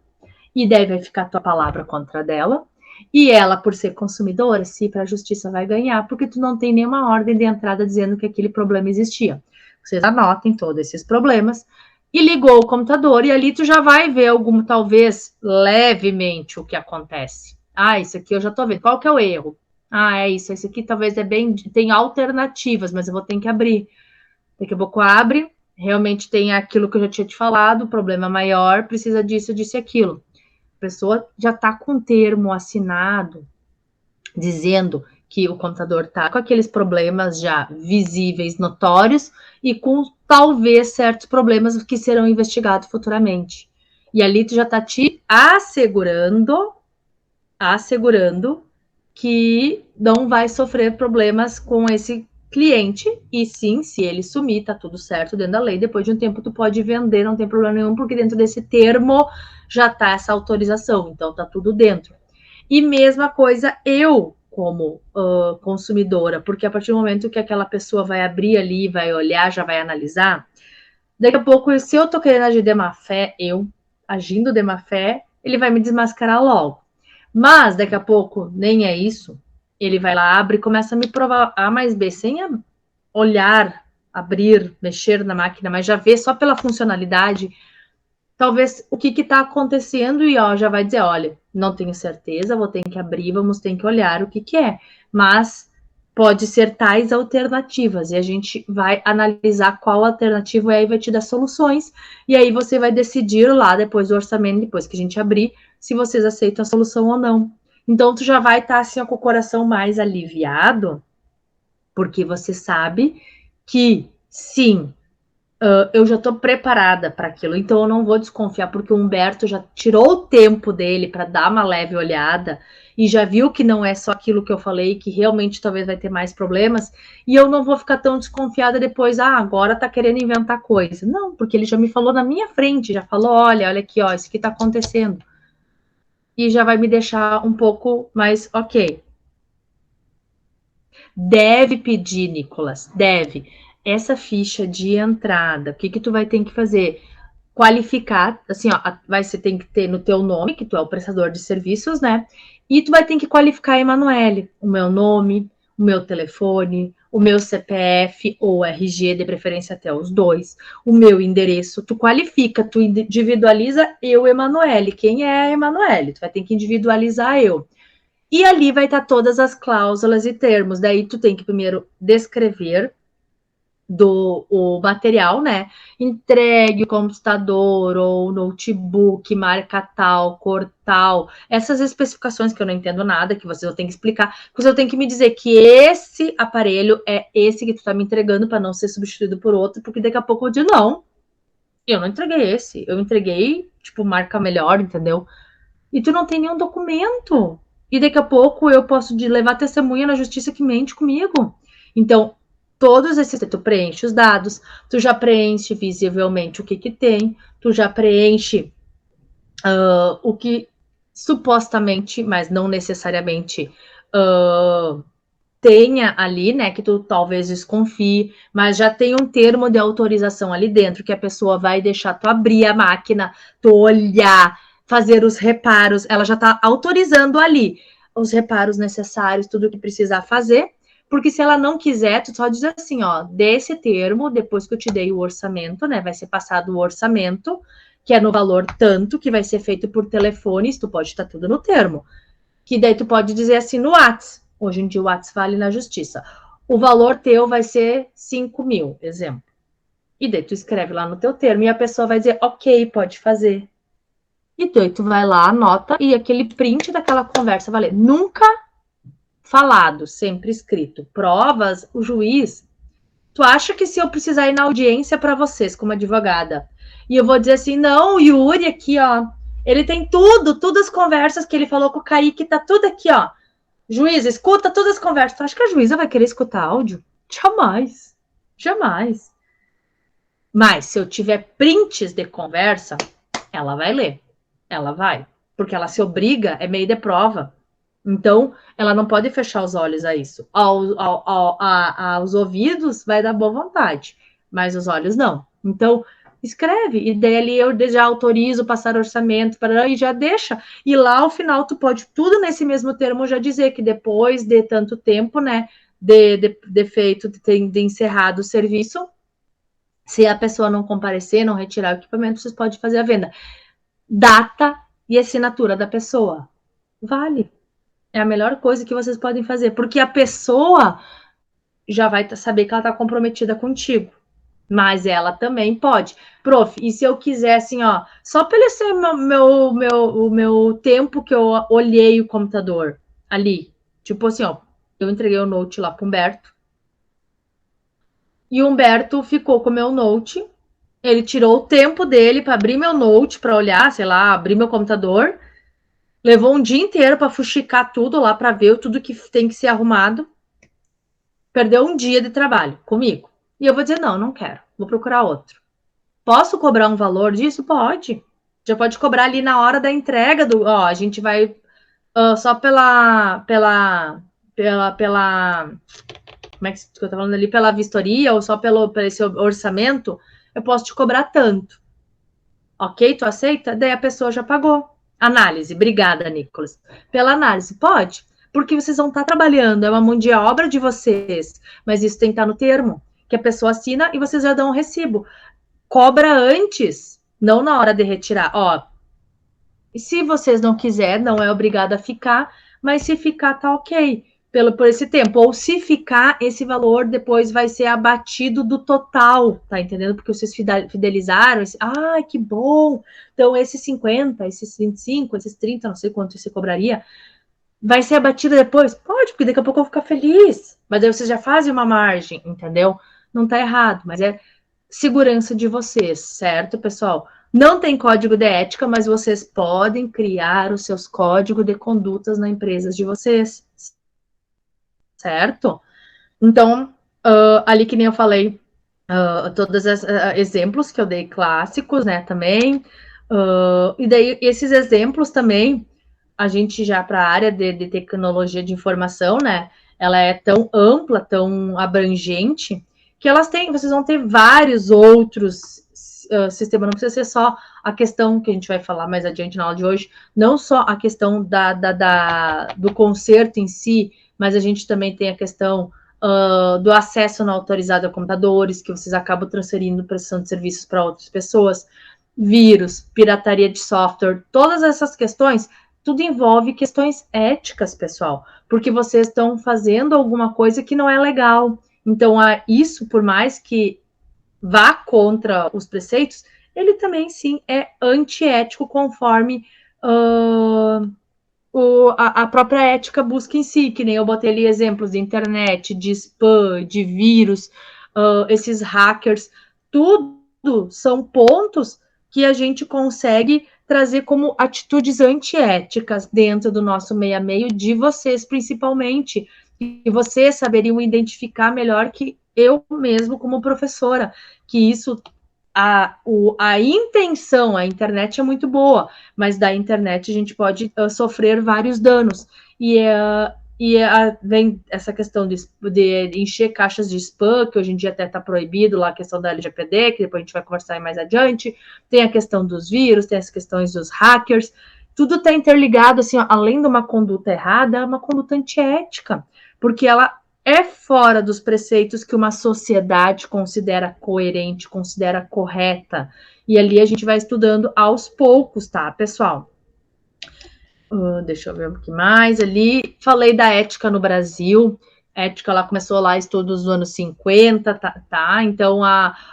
e daí vai ficar a tua palavra contra dela, e ela, por ser consumidora, se para a justiça vai ganhar, porque tu não tem nenhuma ordem de entrada dizendo que aquele problema existia. Vocês anotem todos esses problemas, e ligou o computador, e ali tu já vai ver algum, talvez, levemente o que acontece. Isso aqui eu já tô vendo. Qual que é o erro? É isso, esse aqui talvez tem alternativas, mas eu vou ter que abrir. Daqui a pouco abre, realmente tem aquilo que eu já tinha te falado, problema maior, precisa disso, disso e aquilo. A pessoa já está com um termo assinado, dizendo que o computador está com aqueles problemas já visíveis, notórios, e com talvez certos problemas que serão investigados futuramente. E ali tu já está te assegurando que não vai sofrer problemas com esse cliente, e sim, se ele sumir, tá tudo certo dentro da lei, depois de um tempo tu pode vender, não tem problema nenhum, porque dentro desse termo já tá essa autorização, então tá tudo dentro. E mesma coisa eu, como consumidora, porque a partir do momento que aquela pessoa vai abrir ali, vai olhar, já vai analisar, daqui a pouco, se eu tô querendo agir de má fé, agindo de má fé, ele vai me desmascarar logo. Mas, daqui a pouco, nem é isso. Ele vai lá, abre e começa a me provar A mais B, sem olhar, abrir, mexer na máquina, mas já vê só pela funcionalidade, talvez o que está acontecendo, e já vai dizer, olha, não tenho certeza, vou ter que abrir, vamos ter que olhar o que é. Mas pode ser tais alternativas, e a gente vai analisar qual alternativa é e vai te dar soluções, e aí você vai decidir lá, depois do orçamento, depois que a gente abrir, se vocês aceitam a solução ou não. Então, tu já vai estar assim, com o coração mais aliviado, porque você sabe que, sim, eu já estou preparada para aquilo, então eu não vou desconfiar, porque o Humberto já tirou o tempo dele para dar uma leve olhada e já viu que não é só aquilo que eu falei, que realmente talvez vai ter mais problemas, e eu não vou ficar tão desconfiada depois, agora tá querendo inventar coisa. Não, porque ele já me falou na minha frente, já falou, olha aqui, isso aqui tá acontecendo. E já vai me deixar um pouco mais ok. Deve pedir, Nicolas, deve. Essa ficha de entrada, o que tu vai ter que fazer? Qualificar, assim, ó, você tem que ter no teu nome, que tu é o prestador de serviços, né? E tu vai ter que qualificar a Emanuele, o meu nome, o meu telefone, o meu CPF ou RG, de preferência até os dois, o meu endereço, tu qualifica, tu individualiza eu, Emanuele. Quem é a Emanuele? Tu vai ter que individualizar eu. E ali vai estar todas as cláusulas e termos. Daí tu tem que primeiro descrever o material, né? Entregue o computador ou notebook, marca tal, cor tal. Essas especificações que eu não entendo nada, que vocês têm que explicar. Você tem que me dizer que esse aparelho é esse que tu tá me entregando para não ser substituído por outro, porque daqui a pouco eu digo, não, eu não entreguei esse. Eu entreguei, tipo, marca melhor, entendeu? E tu não tem nenhum documento. E daqui a pouco eu posso levar testemunha na justiça que mente comigo. Então, todos esses, tu preenche os dados, tu já preenche visivelmente o que tem, tu já preenche o que supostamente, mas não necessariamente tenha ali, né, que tu talvez desconfie, mas já tem um termo de autorização ali dentro, que a pessoa vai deixar tu abrir a máquina, tu olhar, fazer os reparos, ela já está autorizando ali os reparos necessários, tudo que precisar fazer, porque se ela não quiser, tu só diz assim, ó, desse termo, depois que eu te dei o orçamento, né, vai ser passado o orçamento, que é no valor tanto, que vai ser feito por telefone, isso tu pode estar tudo no termo, que daí tu pode dizer assim no WhatsApp, hoje em dia o WhatsApp vale na justiça, o valor teu vai ser 5 mil, exemplo. E daí tu escreve lá no teu termo e a pessoa vai dizer, ok, pode fazer. E daí tu vai lá, anota, e aquele print daquela conversa vai ler. Nunca falado, sempre escrito. Provas, o juiz. Tu acha que se eu precisar ir na audiência para vocês, como advogada, e eu vou dizer assim, não, o Yuri aqui, ó, ele tem tudo, todas as conversas que ele falou com o Kaique, tá tudo aqui, ó. Juiz, escuta todas as conversas. Tu acha que a juíza vai querer escutar áudio? Jamais. Jamais. Mas se eu tiver prints de conversa, ela vai ler. Ela vai. Porque ela se obriga, é meio de prova. Então, ela não pode fechar os olhos a isso. Aos ouvidos vai dar boa vontade, mas os olhos não. Então, escreve, e daí ali eu já autorizo passar orçamento, e já deixa. E lá ao final tu pode tudo nesse mesmo termo já dizer que depois de tanto tempo, né, de feito, de encerrado o serviço, se a pessoa não comparecer, não retirar o equipamento, vocês podem fazer a venda. Data e assinatura da pessoa. Vale. É a melhor coisa que vocês podem fazer, porque a pessoa já vai saber que ela está comprometida contigo. Mas ela também pode. Prof, e se eu quiser, assim, ó, só pelo esse o meu tempo que eu olhei o computador ali, tipo assim, ó, eu entreguei o note lá pro Humberto, e o Humberto ficou com o meu note, ele tirou o tempo dele para abrir meu note, para olhar, sei lá, abrir meu computador, levou um dia inteiro para fuxicar tudo lá, para ver tudo que tem que ser arrumado, perdeu um dia de trabalho comigo. E eu vou dizer, não, não quero, vou procurar outro. Posso cobrar um valor disso? Pode. Já pode cobrar ali na hora da entrega do, ó, a gente vai só pela como é que eu tô falando ali, pela vistoria ou só pelo esse orçamento, eu posso te cobrar tanto. Ok? Tu aceita? Daí a pessoa já pagou. Análise. Obrigada, Nicolas. Pela análise. Pode. Porque vocês vão estar trabalhando, é uma mão de obra de vocês, mas isso tem que estar no termo, que a pessoa assina e vocês já dão um recibo. Cobra antes, não na hora de retirar. Ó, e se vocês não quiserem, não é obrigado a ficar, mas se ficar, tá ok, por esse tempo. Ou se ficar, esse valor depois vai ser abatido do total, tá entendendo? Porque vocês fidelizaram, ai, que bom! Então, esses 50, esses 25, esses 30, não sei quanto você cobraria, vai ser abatido depois? Pode, porque daqui a pouco eu vou ficar feliz. Mas aí vocês já fazem uma margem, entendeu? Não tá errado, mas é segurança de vocês, certo, pessoal? Não tem código de ética, mas vocês podem criar os seus códigos de condutas na empresa de vocês, certo? Então, ali que nem eu falei, todos os exemplos que eu dei clássicos, né, também, e daí esses exemplos também, a gente já para a área de tecnologia de informação, né, ela é tão ampla, tão abrangente, que vocês vão ter vários outros sistemas, não precisa ser só a questão que a gente vai falar mais adiante na aula de hoje, não só a questão do concerto em si, mas a gente também tem a questão do acesso não autorizado a computadores, que vocês acabam transferindo prestação de serviços para outras pessoas, vírus, pirataria de software, todas essas questões, tudo envolve questões éticas, pessoal, porque vocês estão fazendo alguma coisa que não é legal. Então, isso, por mais que vá contra os preceitos, ele também, sim, é antiético, conforme a própria ética busca em si, que nem eu botei ali exemplos de internet, de spam, de vírus, esses hackers, tudo são pontos que a gente consegue trazer como atitudes antiéticas dentro do nosso meio a meio, de vocês principalmente, e vocês saberiam identificar melhor que eu mesmo como professora, que isso, a intenção, a internet é muito boa, mas da internet a gente pode sofrer vários danos, vem essa questão de encher caixas de spam, que hoje em dia até está proibido lá, a questão da LGPD, que depois a gente vai conversar mais adiante, tem a questão dos vírus, tem as questões dos hackers, tudo está interligado, assim, ó, além de uma conduta errada, é uma conduta antiética, porque ela é fora dos preceitos que uma sociedade considera coerente, considera correta, e ali a gente vai estudando aos poucos, tá, pessoal? Deixa eu ver o que mais ali. Falei da ética no Brasil. A ética, ela começou lá, estudos dos anos 50, tá? Então,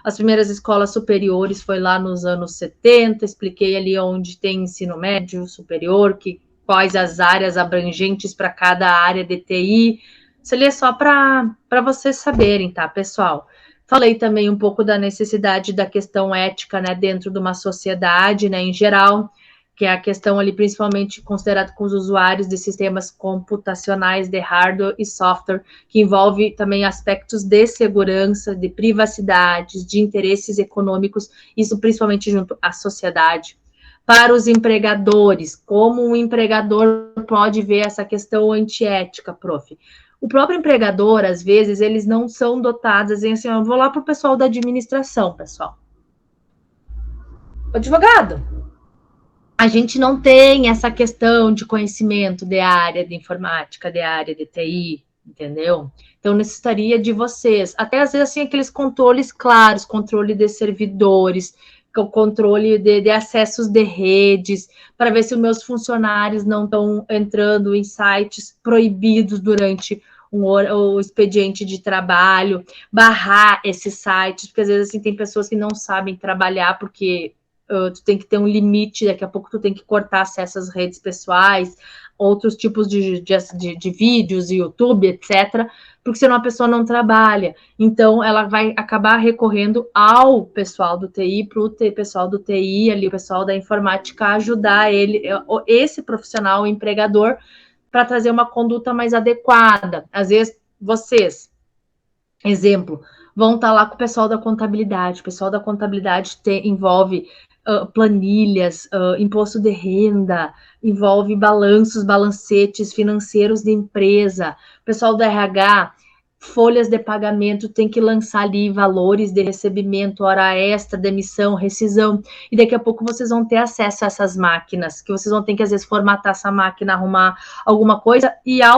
as primeiras escolas superiores foi lá nos anos 70. Expliquei ali onde tem ensino médio superior, quais as áreas abrangentes para cada área de TI. Isso ali é só para vocês saberem, tá, pessoal? Falei também um pouco da necessidade da questão ética, né, dentro de uma sociedade, né, em geral, que é a questão ali principalmente considerada com os usuários de sistemas computacionais de hardware e software, que envolve também aspectos de segurança, de privacidade, de interesses econômicos, isso principalmente junto à sociedade. Para os empregadores, como um empregador pode ver essa questão antiética, prof? O próprio empregador, às vezes, eles não são dotados, assim, eu vou lá para o pessoal da administração, pessoal. O advogado, a gente não tem essa questão de conhecimento de área de informática, de área de TI, entendeu? Então, necessitaria de vocês, até às vezes, assim, aqueles controles claros, controle de servidores, o controle de acessos de redes, para ver se os meus funcionários não estão entrando em sites proibidos durante o expediente de trabalho, barrar esses sites, porque às vezes assim, tem pessoas que não sabem trabalhar porque tu tem que ter um limite, daqui a pouco tu tem que cortar acesso às redes pessoais, outros tipos de vídeos, YouTube, etc., porque senão a pessoa não trabalha. Então, ela vai acabar recorrendo ao pessoal do TI, para o pessoal do TI, ali, o pessoal da informática, ajudar esse profissional, o empregador, para trazer uma conduta mais adequada. Às vezes, vocês, exemplo, vão estar lá com o pessoal da contabilidade. O pessoal da contabilidade envolve planilhas, imposto de renda, envolve balanços, balancetes financeiros de empresa. O pessoal do RH, folhas de pagamento, tem que lançar ali valores de recebimento, hora extra, demissão, rescisão, e daqui a pouco vocês vão ter acesso a essas máquinas, que vocês vão ter que, às vezes, formatar essa máquina, arrumar alguma coisa, e a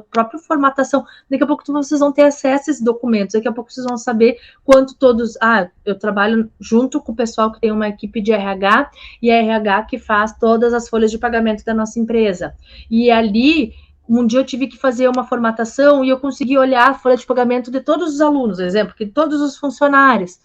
própria formatação, daqui a pouco vocês vão ter acesso a esses documentos, daqui a pouco vocês vão saber quanto todos, eu trabalho junto com o pessoal que tem uma equipe de RH, e a RH que faz todas as folhas de pagamento da nossa empresa, e ali, um dia eu tive que fazer uma formatação e eu consegui olhar a folha de pagamento de todos os alunos, por exemplo, que todos os funcionários.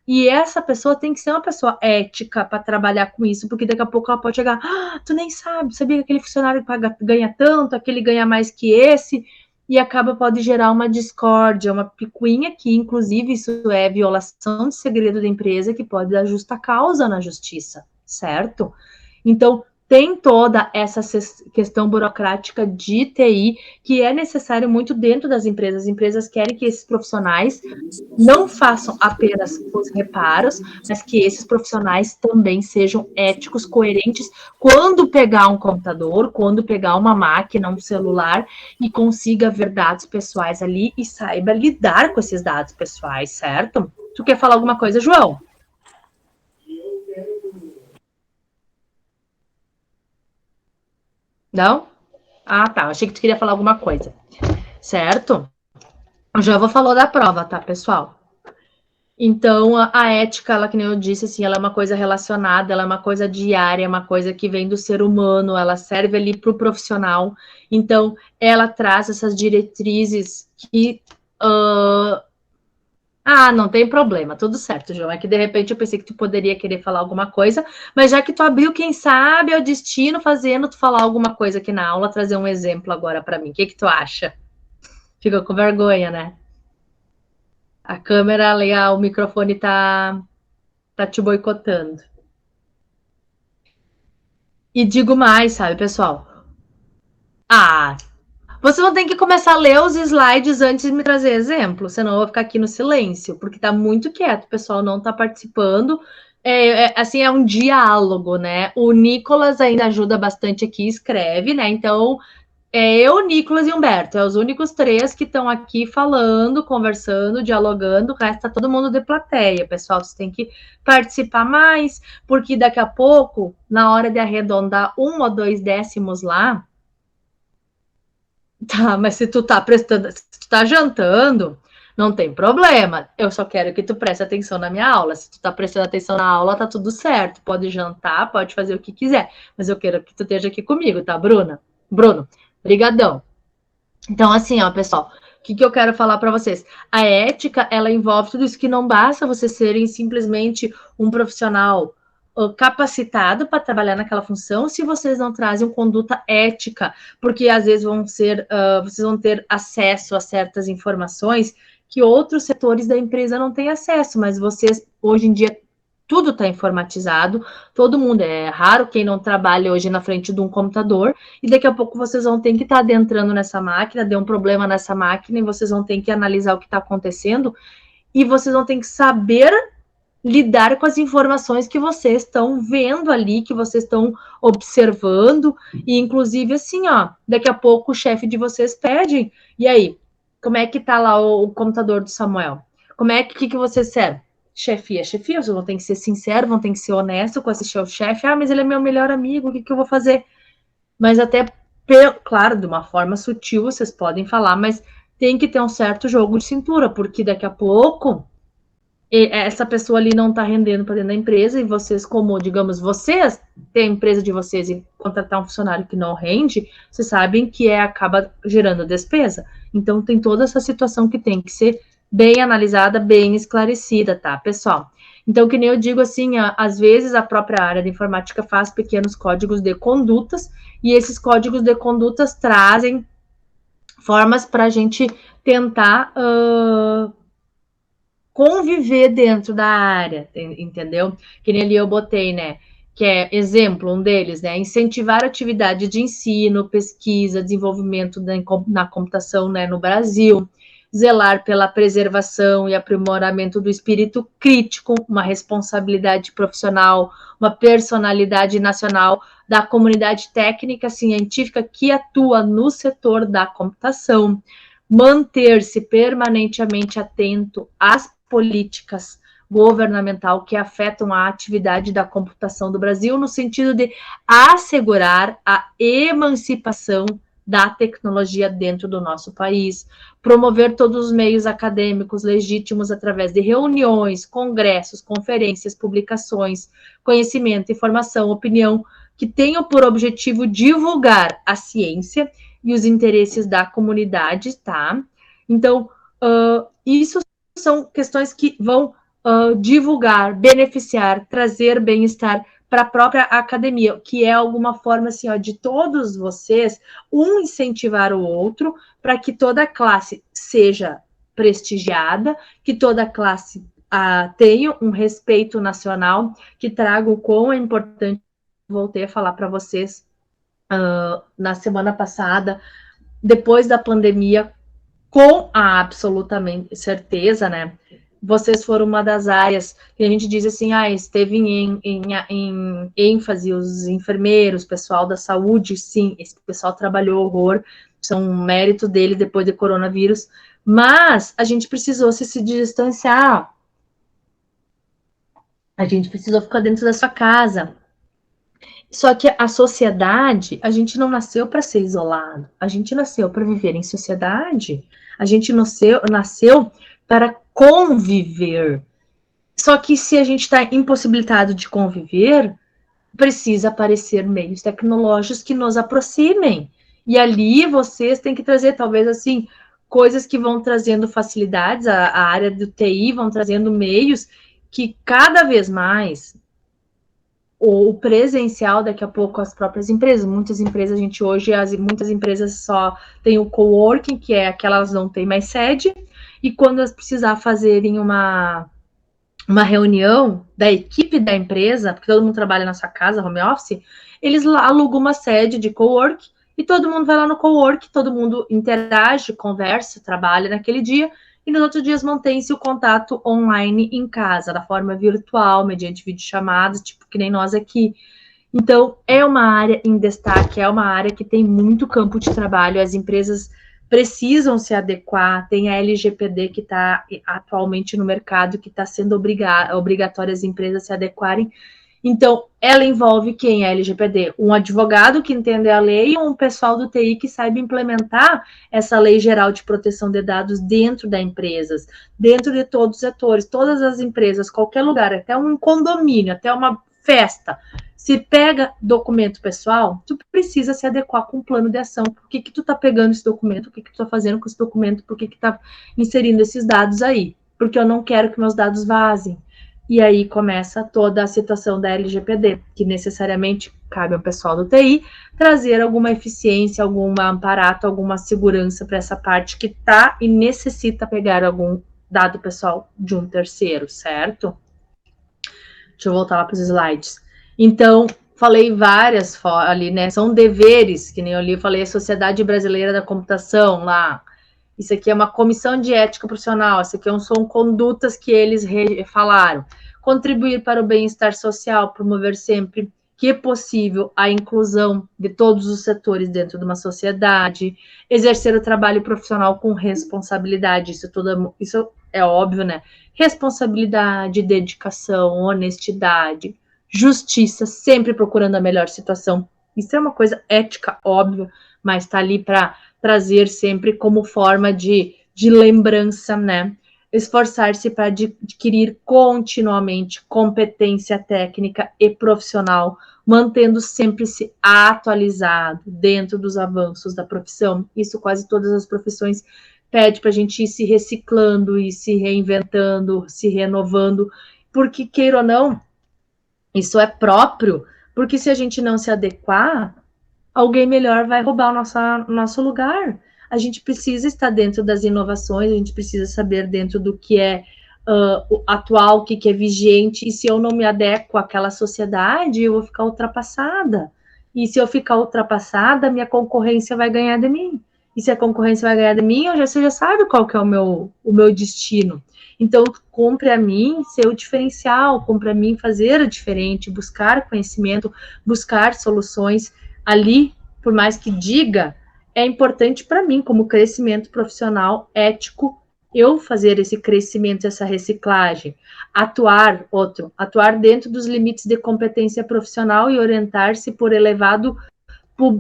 E essa pessoa tem que ser uma pessoa ética para trabalhar com isso, porque daqui a pouco ela pode chegar, tu nem sabe, sabia que aquele funcionário ganha tanto, aquele ganha mais que esse, e pode gerar uma discórdia, uma picuinha, que inclusive isso é violação de segredo da empresa, que pode dar justa causa na justiça, certo? Então, tem toda essa questão burocrática de TI que é necessário muito dentro das empresas. As empresas querem que esses profissionais não façam apenas os reparos, mas que esses profissionais também sejam éticos, coerentes, quando pegar um computador, quando pegar uma máquina, um celular, e consiga ver dados pessoais ali e saiba lidar com esses dados pessoais, certo? Tu quer falar alguma coisa, João? Não? Ah, tá. Achei que tu queria falar alguma coisa. Certo? O João falou da prova, tá, pessoal? Então, a ética, ela, que nem eu disse, assim, ela é uma coisa relacionada, ela é uma coisa diária, é uma coisa que vem do ser humano, ela serve ali para o profissional. Então, ela traz essas diretrizes que... não tem problema, tudo certo, João. É que, de repente, eu pensei que tu poderia querer falar alguma coisa, mas já que tu abriu, quem sabe, é o destino fazendo tu falar alguma coisa aqui na aula, trazer um exemplo agora para mim. O que tu acha? Fica com vergonha, né? A câmera, legal, o microfone tá te boicotando. E digo mais, sabe, pessoal? Vocês vão ter que começar a ler os slides antes de me trazer exemplo, senão eu vou ficar aqui no silêncio, porque tá muito quieto, o pessoal não tá participando. Assim, é um diálogo, né? O Nicolas ainda ajuda bastante aqui, escreve, né? Então, eu, Nicolas e Humberto, os únicos 3 que estão aqui falando, conversando, dialogando, o resto tá todo mundo de plateia, pessoal, vocês têm que participar mais, porque daqui a pouco, na hora de arredondar 1 ou 2 décimos lá, tá, mas se tu tá prestando, se tu tá jantando, não tem problema, eu só quero que tu preste atenção na minha aula, se tu tá prestando atenção na aula, tá tudo certo, pode jantar, pode fazer o que quiser, mas eu quero que tu esteja aqui comigo, tá, Bruna? Bruno, brigadão. Então, assim, ó, pessoal, o que eu quero falar para vocês? A ética, ela envolve tudo isso, que não basta vocês serem simplesmente um profissional capacitado para trabalhar naquela função se vocês não trazem conduta ética, porque às vezes vocês vão ter acesso a certas informações que outros setores da empresa não têm acesso, mas vocês, hoje em dia, tudo está informatizado, todo mundo, é raro quem não trabalha hoje na frente de um computador, e daqui a pouco vocês vão ter que estar adentrando nessa máquina, deu um problema nessa máquina, e vocês vão ter que analisar o que está acontecendo, e vocês vão ter que saber lidar com as informações que vocês estão vendo ali, que vocês estão observando, e inclusive assim, ó, daqui a pouco o chefe de vocês pede, e aí, como é que tá lá o computador do Samuel? Como é que vocês servem? Chefia, vocês vão ter que ser sinceros, vão ter que ser honestos com esse chefe. Mas ele é meu melhor amigo, o que eu vou fazer? Mas até, claro, de uma forma sutil, vocês podem falar, mas tem que ter um certo jogo de cintura, porque daqui a pouco essa pessoa ali não está rendendo para dentro da empresa, e vocês, como, digamos, vocês têm a empresa de vocês e contratar um funcionário que não rende, vocês sabem que acaba gerando despesa. Então, tem toda essa situação que tem que ser bem analisada, bem esclarecida, tá, pessoal? Então, que nem eu digo assim, às vezes a própria área de informática faz pequenos códigos de condutas, e esses códigos de condutas trazem formas para a gente tentar conviver dentro da área, entendeu? Que nem ali eu botei, né? Que é exemplo, um deles, né? Incentivar a atividade de ensino, pesquisa, desenvolvimento na computação, né, no Brasil, zelar pela preservação e aprimoramento do espírito crítico, uma responsabilidade profissional, uma personalidade nacional da comunidade técnica científica que atua no setor da computação, manter-se permanentemente atento às políticas governamental que afetam a atividade da computação do Brasil, no sentido de assegurar a emancipação da tecnologia dentro do nosso país, promover todos os meios acadêmicos legítimos através de reuniões, congressos, conferências, publicações, conhecimento, informação, opinião, que tenham por objetivo divulgar a ciência e os interesses da comunidade, tá? Então, isso são questões que vão divulgar, beneficiar, trazer bem-estar para a própria academia, que é alguma forma assim, ó, de todos vocês, um incentivar o outro, para que toda a classe seja prestigiada, que toda a classe tenha um respeito nacional, que traga o quão é importante voltei a falar para vocês na semana passada, depois da pandemia, com a absolutamente certeza, né? Vocês foram uma das áreas que a gente diz assim, esteve em ênfase os enfermeiros, pessoal da saúde, sim, esse pessoal trabalhou horror, são um mérito dele depois do coronavírus, mas a gente precisou se distanciar, a gente precisou ficar dentro da sua casa. Só que a sociedade, a gente não nasceu para ser isolado, a gente nasceu para viver em sociedade, a gente nasceu para conviver. Só que se a gente está impossibilitado de conviver, precisa aparecer meios tecnológicos que nos aproximem. E ali vocês têm que trazer, talvez assim, coisas que vão trazendo facilidades, a área do TI vão trazendo meios que cada vez mais o presencial, daqui a pouco as próprias empresas, muitas empresas, muitas empresas só tem o coworking, que é aquelas não tem mais sede, e quando elas precisar fazerem uma reunião da equipe da empresa, porque todo mundo trabalha na sua casa, home office, eles alugam uma sede de cowork, e todo mundo vai lá no cowork, todo mundo interage, conversa, trabalha naquele dia, e nos outros dias mantém-se o contato online em casa, da forma virtual, mediante videochamadas, tipo que nem nós aqui. Então, é uma área em destaque, é uma área que tem muito campo de trabalho, as empresas precisam se adequar, tem a LGPD que está atualmente no mercado, que está sendo obrigatória as empresas se adequarem. Então, ela envolve quem é a LGPD? Um advogado que entende a lei e um pessoal do TI que saiba implementar essa lei geral de proteção de dados dentro das empresas, dentro de todos os setores, todas as empresas, qualquer lugar, até um condomínio, até uma festa. Se pega documento pessoal, tu precisa se adequar com um plano de ação. Por que tu tá pegando esse documento? O que tu tá fazendo com esse documento? Por que tá inserindo esses dados aí? Porque eu não quero que meus dados vazem. E aí começa toda a situação da LGPD, que necessariamente cabe ao pessoal do TI trazer alguma eficiência, algum aparato, alguma segurança para essa parte que tá e necessita pegar algum dado pessoal de um terceiro, certo? Deixa eu voltar lá para os slides. Então, falei várias ali, né? São deveres, que nem eu li, eu falei a Sociedade Brasileira da Computação lá. Isso aqui é uma comissão de ética profissional, isso aqui são condutas que eles falaram. Contribuir para o bem-estar social, promover sempre que é possível a inclusão de todos os setores dentro de uma sociedade, exercer o trabalho profissional com responsabilidade, isso é óbvio, né? Responsabilidade, dedicação, honestidade, justiça, sempre procurando a melhor situação. Isso é uma coisa ética, óbvio, mas está ali para trazer sempre como forma de lembrança, né? Esforçar-se para adquirir continuamente competência técnica e profissional, mantendo sempre se atualizado dentro dos avanços da profissão. Isso quase todas as profissões pede para a gente ir se reciclando, ir se reinventando, se renovando, porque, queira ou não, isso é próprio, porque se a gente não se adequar, alguém melhor vai roubar o nosso lugar. A gente precisa estar dentro das inovações, a gente precisa saber dentro do que é atual, o que é vigente, e se eu não me adequo àquela sociedade, eu vou ficar ultrapassada. E se eu ficar ultrapassada, minha concorrência vai ganhar de mim. E se a concorrência vai ganhar de mim, você já sabe qual que é o meu destino. Então, compre a mim ser o diferencial, compre a mim fazer o diferente, buscar conhecimento, buscar soluções. Ali, por mais que diga, é importante para mim, como crescimento profissional, ético, eu fazer esse crescimento, essa reciclagem, atuar dentro dos limites de competência profissional e orientar-se por elevado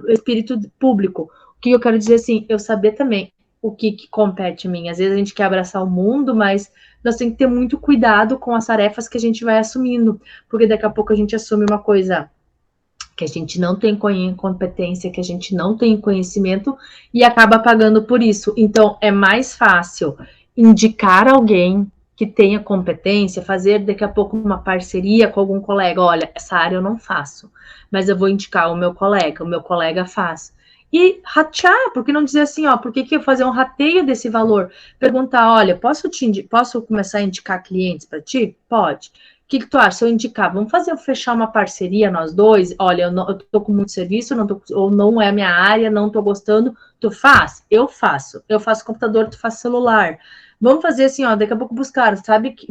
espírito público. O que eu quero dizer assim, eu saber também o que compete a mim. Às vezes a gente quer abraçar o mundo, mas nós temos que ter muito cuidado com as tarefas que a gente vai assumindo, porque daqui a pouco a gente assume uma coisa que a gente não tem competência, que a gente não tem conhecimento e acaba pagando por isso. Então, é mais fácil indicar alguém que tenha competência, fazer daqui a pouco uma parceria com algum colega. Olha, essa área eu não faço, mas eu vou indicar o meu colega faz. E ratear, por que não dizer assim, por que eu fazer um rateio desse valor? Perguntar, olha, posso começar a indicar clientes para ti? Pode. que tu acha? Se eu indicar, vamos fechar uma parceria nós dois? Olha, eu tô com muito serviço, ou não é minha área, não tô gostando. Tu faz? Eu faço. Eu faço computador, tu faz celular. Vamos fazer assim, ó, daqui a pouco buscar, sabe que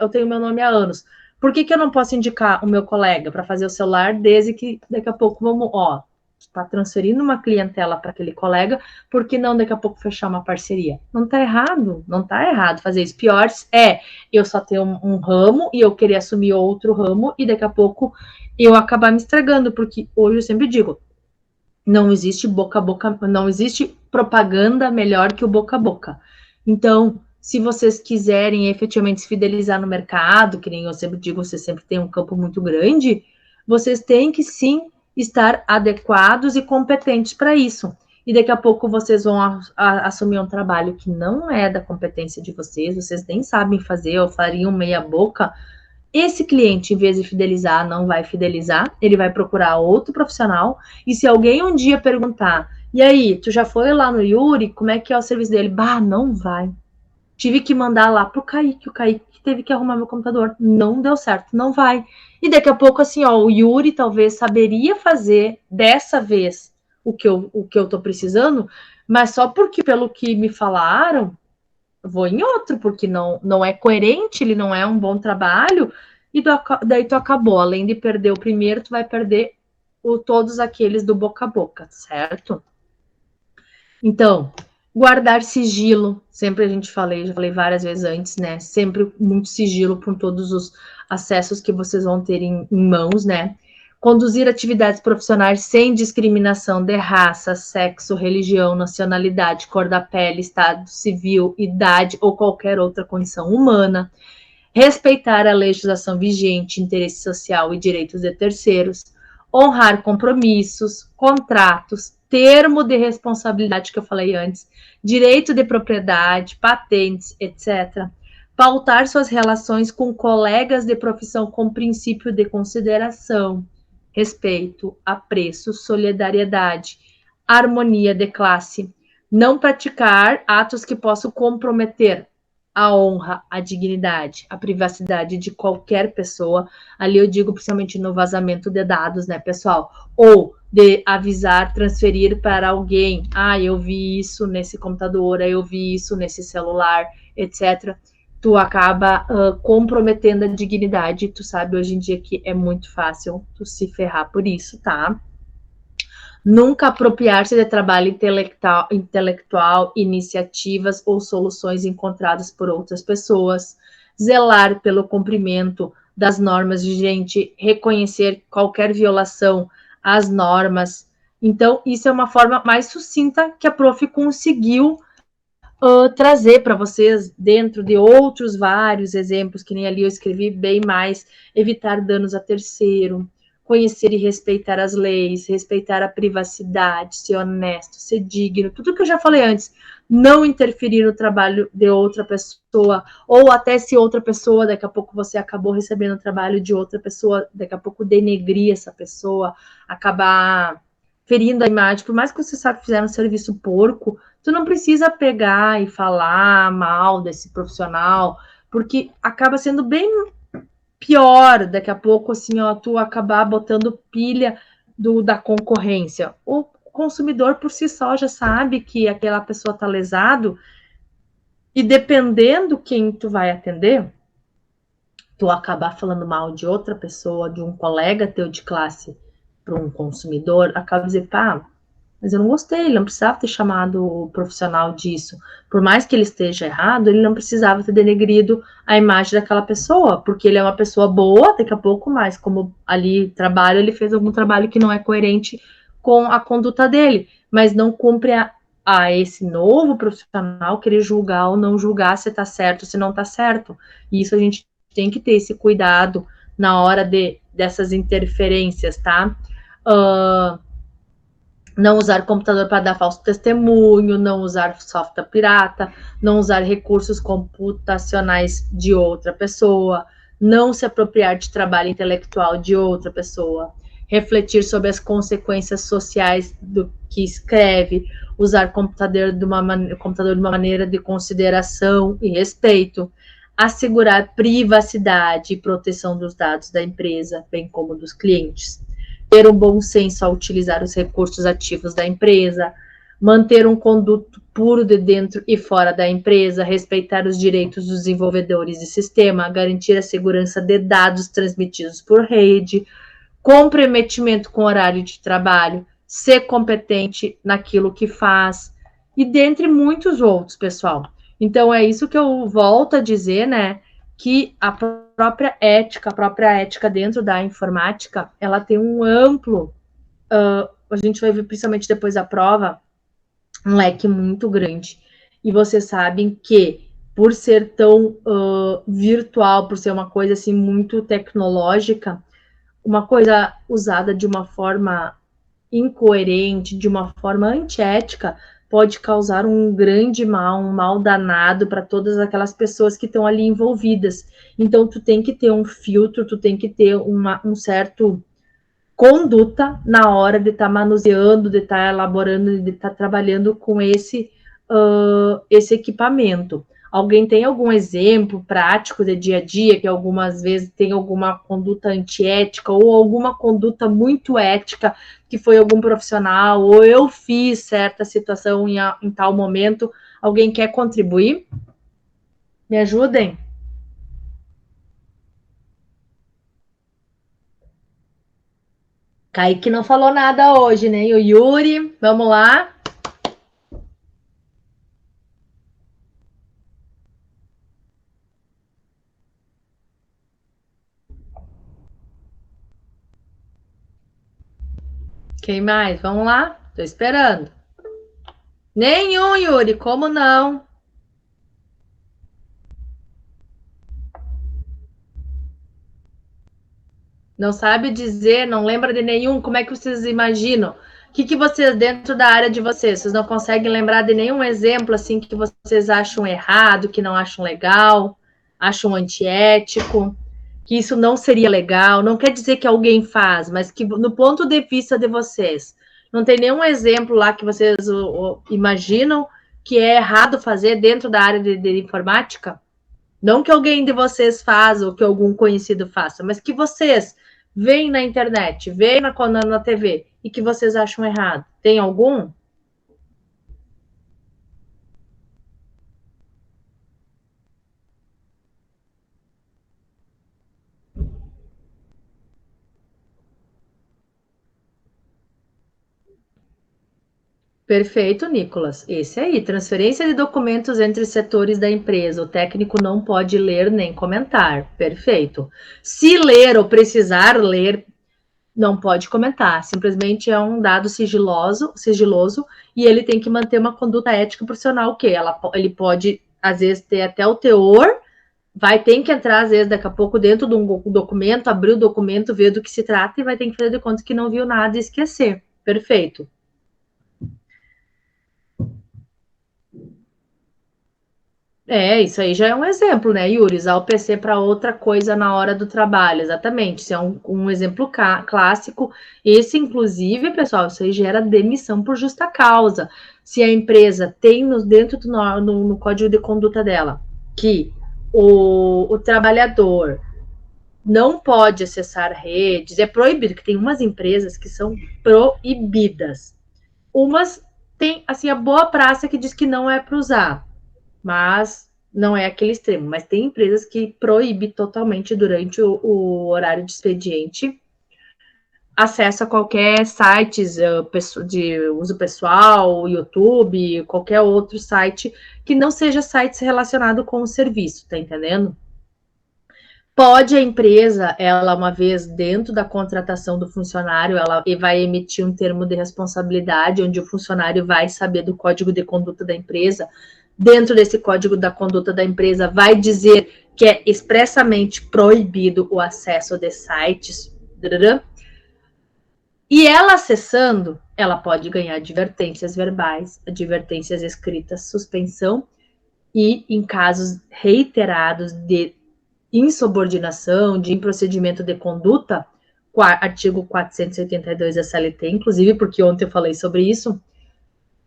eu tenho meu nome há anos. Por que eu não posso indicar o meu colega para fazer o celular, desde que daqui a pouco vamos, ó, está transferindo uma clientela para aquele colega, por que não daqui a pouco fechar uma parceria? Não está errado, não está errado fazer isso. Pior é eu só ter um ramo e eu querer assumir outro ramo e daqui a pouco eu acabar me estragando, porque hoje eu sempre digo, não existe boca a boca, não existe propaganda melhor que o boca a boca. Então, se vocês quiserem efetivamente se fidelizar no mercado, que nem eu sempre digo, você sempre tem um campo muito grande, vocês têm que sim estar adequados e competentes para isso. E daqui a pouco vocês vão assumir um trabalho que não é da competência de vocês nem sabem fazer, ou fariam meia boca. Esse cliente, em vez de fidelizar, não vai fidelizar, ele vai procurar outro profissional, e se alguém um dia perguntar, e aí, tu já foi lá no Yuri, como é que é o serviço dele? Bah, não vai. Tive que mandar lá pro Kaique, o Kaique teve que arrumar meu computador, não deu certo, não vai. E daqui a pouco, assim, ó, o Yuri talvez saberia fazer dessa vez o que eu tô precisando, mas só porque, pelo que me falaram, vou em outro, porque não é coerente, ele não é um bom trabalho, e daí tu acabou. Além de perder o primeiro, tu vai perder todos aqueles do boca a boca, certo? Então, guardar sigilo, sempre a gente já falei várias vezes antes, né? Sempre muito sigilo por todos os acessos que vocês vão ter em mãos, né? Conduzir atividades profissionais sem discriminação de raça, sexo, religião, nacionalidade, cor da pele, estado civil, idade ou qualquer outra condição humana. Respeitar a legislação vigente, interesse social e direitos de terceiros. Honrar compromissos, contratos, termo de responsabilidade que eu falei antes, direito de propriedade, patentes, etc. Pautar suas relações com colegas de profissão com princípio de consideração, respeito, apreço, solidariedade, harmonia de classe. Não praticar atos que possam comprometer a honra, a dignidade, a privacidade de qualquer pessoa. Ali eu digo principalmente no vazamento de dados, né, pessoal? Ou de avisar, transferir para alguém. Ah, eu vi isso nesse computador, eu vi isso nesse celular, etc. Tu acaba comprometendo a dignidade. Tu sabe hoje em dia que é muito fácil tu se ferrar por isso, tá? Nunca apropriar-se de trabalho intelectual, iniciativas ou soluções encontradas por outras pessoas. Zelar pelo cumprimento das normas vigentes, reconhecer qualquer violação às normas. Então, isso é uma forma mais sucinta que a prof conseguiu trazer para vocês, dentro de outros vários exemplos, que nem ali eu escrevi bem mais, evitar danos a terceiro, conhecer e respeitar as leis, respeitar a privacidade, ser honesto, ser digno, tudo que eu já falei antes, não interferir no trabalho de outra pessoa, ou até se outra pessoa, daqui a pouco você acabou recebendo o trabalho de outra pessoa, daqui a pouco denegrir essa pessoa, acabar ferindo a imagem, por mais que você sabe que fizeram um serviço porco, tu não precisa pegar e falar mal desse profissional, porque acaba sendo bem pior daqui a pouco, assim, ó, tu acabar botando pilha da concorrência. O consumidor por si só já sabe que aquela pessoa tá lesado, e dependendo quem tu vai atender, tu acabar falando mal de outra pessoa, de um colega teu de classe para um consumidor, acaba dizendo, pá, mas eu não gostei, ele não precisava ter chamado o profissional disso. Por mais que ele esteja errado, ele não precisava ter denegrido a imagem daquela pessoa, porque ele é uma pessoa boa, daqui a pouco, mas como ali trabalho, ele fez algum trabalho que não é coerente com a conduta dele, mas não cumpre a esse novo profissional querer julgar ou não julgar se está certo, se não está certo. E isso a gente tem que ter esse cuidado na hora dessas interferências, tá? Não usar computador para dar falso testemunho, não usar software pirata, não usar recursos computacionais de outra pessoa, não se apropriar de trabalho intelectual de outra pessoa, refletir sobre as consequências sociais do que escreve, usar computador de uma maneira de consideração e respeito, assegurar privacidade e proteção dos dados da empresa, bem como dos clientes, ter um bom senso ao utilizar os recursos ativos da empresa, manter um conduto puro de dentro e fora da empresa, respeitar os direitos dos desenvolvedores de sistema, garantir a segurança de dados transmitidos por rede, comprometimento com o horário de trabalho, ser competente naquilo que faz, e dentre muitos outros, pessoal. Então, é isso que eu volto a dizer, né? Que a própria ética dentro da informática, ela tem um amplo, a gente vai ver principalmente depois da prova, um leque muito grande. E vocês sabem que, por ser tão virtual, por ser uma coisa assim muito tecnológica, uma coisa usada de uma forma incoerente, de uma forma antiética, pode causar um grande mal, um mal danado para todas aquelas pessoas que estão ali envolvidas. Então, tu tem que ter um filtro, tu tem que ter um certo conduta na hora de estar manuseando, de estar elaborando, de estar trabalhando com esse equipamento. Alguém tem algum exemplo prático de dia a dia que algumas vezes tem alguma conduta antiética ou alguma conduta muito ética que foi algum profissional ou eu fiz certa situação em tal momento? Alguém quer contribuir? Me ajudem? Kaique não falou nada hoje, né? O Yuri, vamos lá. Quem mais? Vamos lá? Tô esperando. Nenhum, Yuri, como não? Não sabe dizer, não lembra de nenhum? Como é que vocês imaginam? O que vocês, dentro da área de vocês não conseguem lembrar de nenhum exemplo assim que vocês acham errado, que não acham legal, acham antiético, que isso não seria legal? Não quer dizer que alguém faz, mas que no ponto de vista de vocês, não tem nenhum exemplo lá que vocês imaginam que é errado fazer dentro da área de informática? Não que alguém de vocês faça ou que algum conhecido faça, mas que vocês veem na internet, veem na TV e que vocês acham errado. Tem algum? Perfeito, Nicolas. Esse aí, transferência de documentos entre setores da empresa. O técnico não pode ler nem comentar. Perfeito. Se ler ou precisar ler, não pode comentar. Simplesmente é um dado sigiloso e ele tem que manter uma conduta ética profissional, que ele pode, às vezes, ter até o teor, vai ter que entrar, às vezes, daqui a pouco, dentro de um documento, abrir o documento, ver do que se trata e vai ter que fazer de conta que não viu nada e esquecer. Perfeito. Isso aí já é um exemplo, né, Yuri? Usar o PC para outra coisa na hora do trabalho, exatamente. Isso é um exemplo clássico. Esse, inclusive, pessoal, isso aí gera demissão por justa causa. Se a empresa tem dentro no código de conduta dela que o trabalhador não pode acessar redes, é proibido, que tem umas empresas que são proibidas. Umas tem, assim, a boa praça que diz que não é para usar, mas não é aquele extremo. Mas tem empresas que proíbem totalmente durante o horário de expediente acesso a qualquer sites de uso pessoal, YouTube, qualquer outro site que não seja sites relacionado com o serviço, tá entendendo? Pode a empresa, ela uma vez dentro da contratação do funcionário, ela vai emitir um termo de responsabilidade, onde o funcionário vai saber do código de conduta da empresa. Dentro desse código da conduta da empresa, vai dizer que é expressamente proibido o acesso de sites. E ela acessando, ela pode ganhar advertências verbais, advertências escritas, suspensão e, em casos reiterados de insubordinação, de improcedimento de conduta, artigo 482 da CLT, inclusive, porque ontem eu falei sobre isso,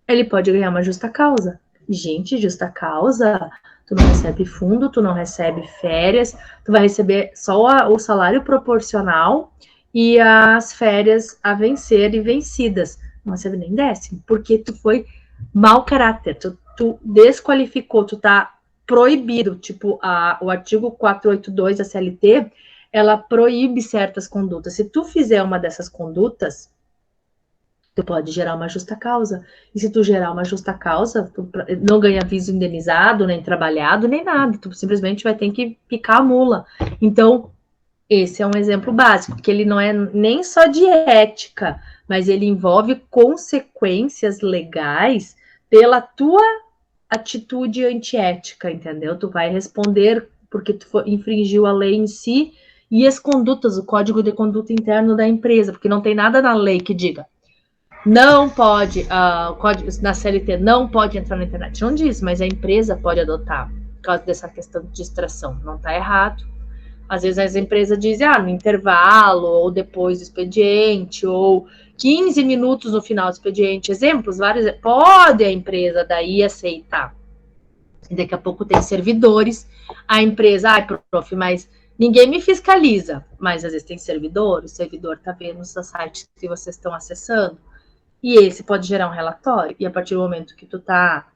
ele pode ganhar uma justa causa. Gente, justa causa? tu não recebe fundo, tu não recebe férias, tu vai receber só o salário proporcional e as férias a vencer e vencidas. Não recebe nem 10º, porque tu foi mau caráter, tu desqualificou, tu tá proibido, tipo, o artigo 482 da CLT, ela proíbe certas condutas. Se tu fizer uma dessas condutas, tu pode gerar uma justa causa. E se tu gerar uma justa causa, tu não ganha aviso indenizado, nem trabalhado, nem nada. Tu simplesmente vai ter que picar a mula. Então, esse é um exemplo básico, que ele não é nem só de ética, mas ele envolve consequências legais pela tua atitude antiética, entendeu? Tu vai responder porque tu infringiu a lei em si e as condutas, o código de conduta interno da empresa, porque não tem nada na lei que diga não pode, o código na CLT não pode entrar na internet. Não diz, mas a empresa pode adotar por causa dessa questão de distração. Não está errado. Às vezes as empresas dizem, no intervalo, ou depois do expediente, ou 15 minutos no final do expediente. Exemplos, vários. Pode a empresa daí aceitar. E daqui a pouco tem servidores. A empresa, prof, mas ninguém me fiscaliza. Mas às vezes tem servidor, o servidor está vendo os sites que vocês estão acessando. E esse pode gerar um relatório. E a partir do momento que tu tá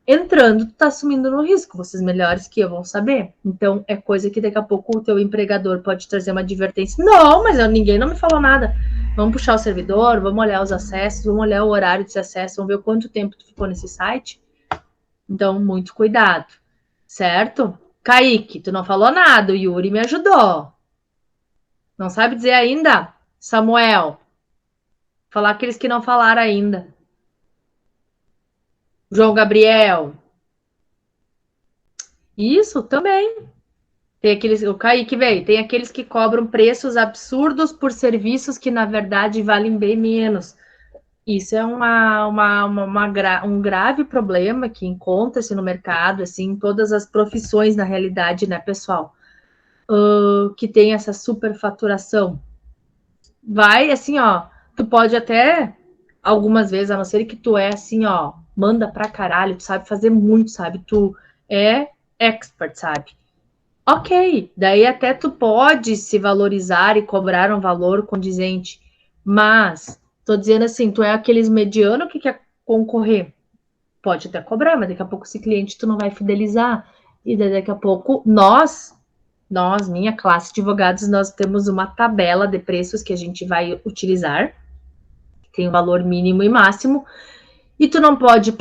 entrando, tu tá assumindo no risco. Vocês melhores que eu vão saber. Então, é coisa que daqui a pouco o teu empregador pode trazer uma advertência. Não, mas ninguém não me falou nada. Vamos puxar o servidor, vamos olhar os acessos, vamos olhar o horário desse acesso, vamos ver quanto tempo tu ficou nesse site. Então, muito cuidado. Certo? Kaique, tu não falou nada. O Yuri me ajudou. Não sabe dizer ainda? Samuel. Falar aqueles que não falaram ainda. João Gabriel. Isso também. Tem aqueles, o Kaique veio, tem aqueles que cobram preços absurdos por serviços que, na verdade, valem bem menos. Isso é um grave problema que encontra-se no mercado, assim, em todas as profissões, na realidade, né, pessoal? Que tem essa superfaturação. Vai, assim, tu pode até, algumas vezes, a não ser que tu é, assim, manda pra caralho, tu sabe fazer muito, sabe? Tu é expert, sabe? Ok, daí até tu pode se valorizar e cobrar um valor condizente, mas tô dizendo assim, tu é aqueles mediano que quer concorrer, pode até cobrar, mas daqui a pouco esse cliente tu não vai fidelizar, e daqui a pouco nós, minha classe de advogados, nós temos uma tabela de preços que a gente vai utilizar, tem um valor mínimo e máximo, e tu não pode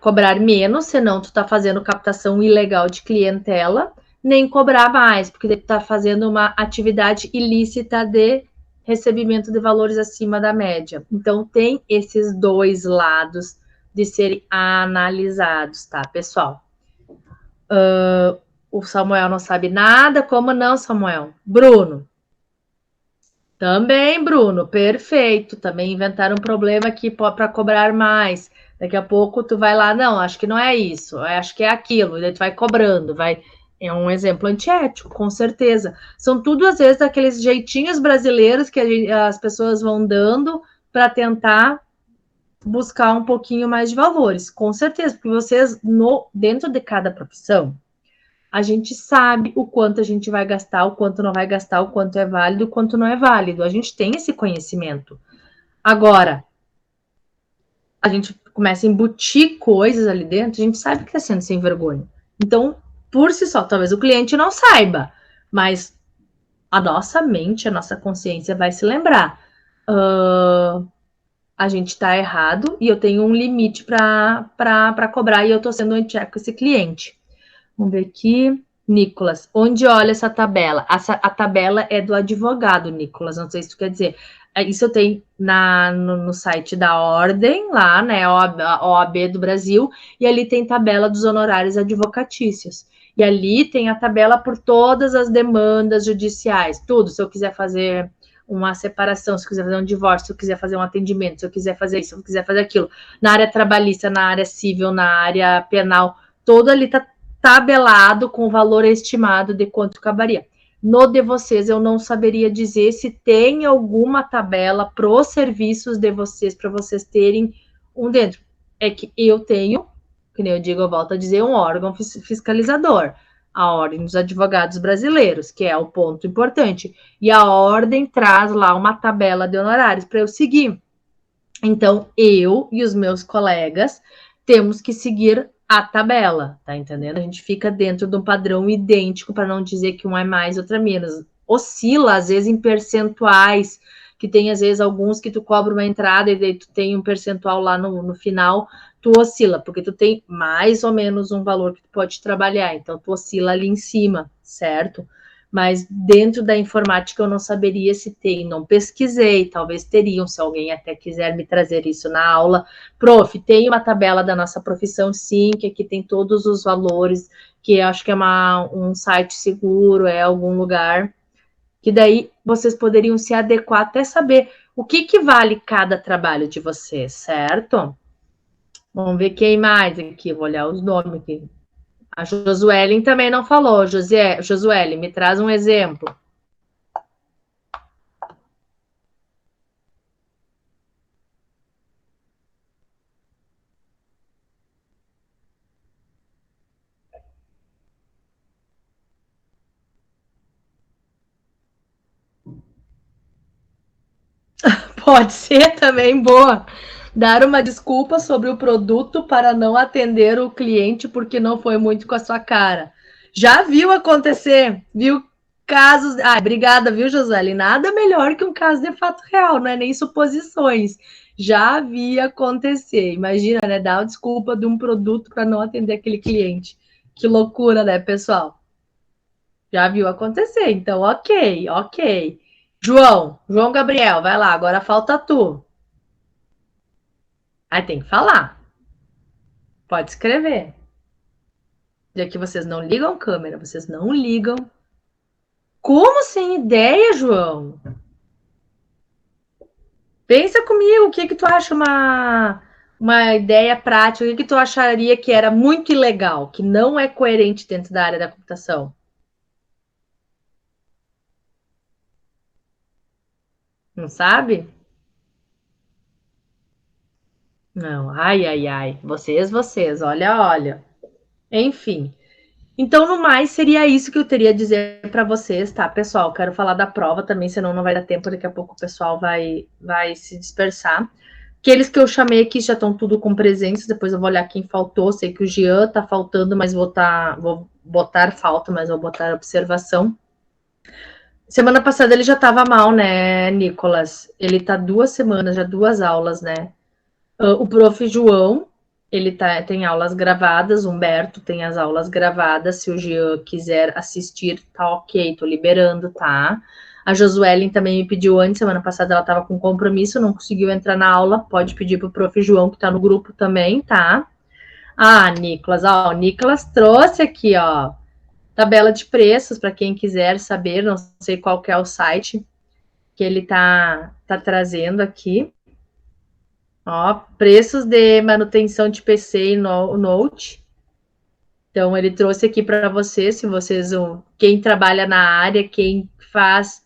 cobrar menos, senão tu tá fazendo captação ilegal de clientela, nem cobrar mais, porque tu tá fazendo uma atividade ilícita de recebimento de valores acima da média. Então, tem esses dois lados de serem analisados, tá, pessoal? O Samuel não sabe nada. Como não, Samuel? Bruno. Também, Bruno. Perfeito. Também inventaram um problema aqui para cobrar mais. Daqui a pouco tu vai lá, não, acho que não é isso, acho que é aquilo. E daí tu vai cobrando, É um exemplo antiético, com certeza. São tudo, às vezes, aqueles jeitinhos brasileiros que as pessoas vão dando para tentar buscar um pouquinho mais de valores, com certeza, porque vocês, dentro de cada profissão, a gente sabe o quanto a gente vai gastar, o quanto não vai gastar, o quanto é válido, o quanto não é válido. A gente tem esse conhecimento. Agora, a gente começa a embutir coisas ali dentro, a gente sabe que está sendo sem vergonha. Então, por si só, talvez o cliente não saiba, mas a nossa mente, a nossa consciência vai se lembrar. A gente está errado e eu tenho um limite para cobrar e eu estou sendo antiético com esse cliente. Vamos ver aqui. Nicolas, onde olha essa tabela? A tabela é do advogado, Nicolas, não sei se tu quer dizer. Isso eu tenho no site da Ordem, lá, né, OAB do Brasil, e ali tem tabela dos honorários advocatícios. E ali tem a tabela por todas as demandas judiciais, tudo. Se eu quiser fazer uma separação, se eu quiser fazer um divórcio, se eu quiser fazer um atendimento, se eu quiser fazer isso, se eu quiser fazer aquilo, na área trabalhista, na área civil, na área penal, todo ali está tabelado com o valor estimado de quanto caberia. No de vocês, eu não saberia dizer se tem alguma tabela para os serviços de vocês, para vocês terem um dentro. É que eu tenho, que nem eu digo, eu volto a dizer, um órgão fiscalizador, a Ordem dos Advogados Brasileiros, que é o ponto importante. E a ordem traz lá uma tabela de honorários para eu seguir. Então, eu e os meus colegas temos que seguir a tabela, tá entendendo? A gente fica dentro de um padrão idêntico, para não dizer que um é mais, outro é menos. Oscila, às vezes, em percentuais, que tem, às vezes, alguns que tu cobra uma entrada e daí tu tem um percentual lá no final, tu oscila, porque tu tem mais ou menos um valor que tu pode trabalhar, então tu oscila ali em cima, certo? Mas dentro da informática eu não saberia se tem, não pesquisei, talvez teriam, se alguém até quiser me trazer isso na aula. Prof, tem uma tabela da nossa profissão, sim, que aqui tem todos os valores, que acho que é um site seguro, é algum lugar, que daí vocês poderiam se adequar até saber o que vale cada trabalho de vocês, certo? Vamos ver quem mais aqui, vou olhar os nomes aqui. A Josuelen também não falou. Josuelen, me traz um exemplo. Pode ser também, boa. Dar uma desculpa sobre o produto para não atender o cliente porque não foi muito com a sua cara. Já viu acontecer? Viu casos... obrigada, viu, Josueli? Nada melhor que um caso de fato real, não é nem suposições. Já vi acontecer. Imagina, né? Dar uma desculpa de um produto para não atender aquele cliente. Que loucura, né, pessoal? Já viu acontecer. Então, ok. João Gabriel, vai lá, agora falta tu. Aí tem que falar. Pode escrever. Já que vocês não ligam câmera, vocês não ligam. Como sem ideia, João? Pensa comigo, o que tu acha uma ideia prática? O que tu acharia que era muito ilegal, que não é coerente dentro da área da computação? Não sabe? Não, ai. Vocês, olha. Enfim. Então, no mais, seria isso que eu teria a dizer para vocês, tá, pessoal? Quero falar da prova também, senão não vai dar tempo, daqui a pouco o pessoal vai se dispersar. Aqueles que eu chamei aqui já estão tudo com presença, depois eu vou olhar quem faltou. Sei que o Jean tá faltando, mas vou botar falta, mas vou botar observação. Semana passada ele já estava mal, né, Nicolas? Ele tá 2 semanas, já 2 aulas, né? O prof. João, ele tem aulas gravadas, Humberto tem as aulas gravadas, se o Jean quiser assistir, tá ok, tô liberando, tá? A Josuelen também me pediu antes, semana passada ela estava com compromisso, não conseguiu entrar na aula, pode pedir pro prof. João, que tá no grupo também, tá? Nicolas, o Nicolas trouxe aqui, ó, tabela de preços, para quem quiser saber, não sei qual que é o site que ele tá trazendo aqui. Ó, preços de manutenção de PC e Note. Então, ele trouxe aqui para vocês, se vocês, quem trabalha na área, quem faz,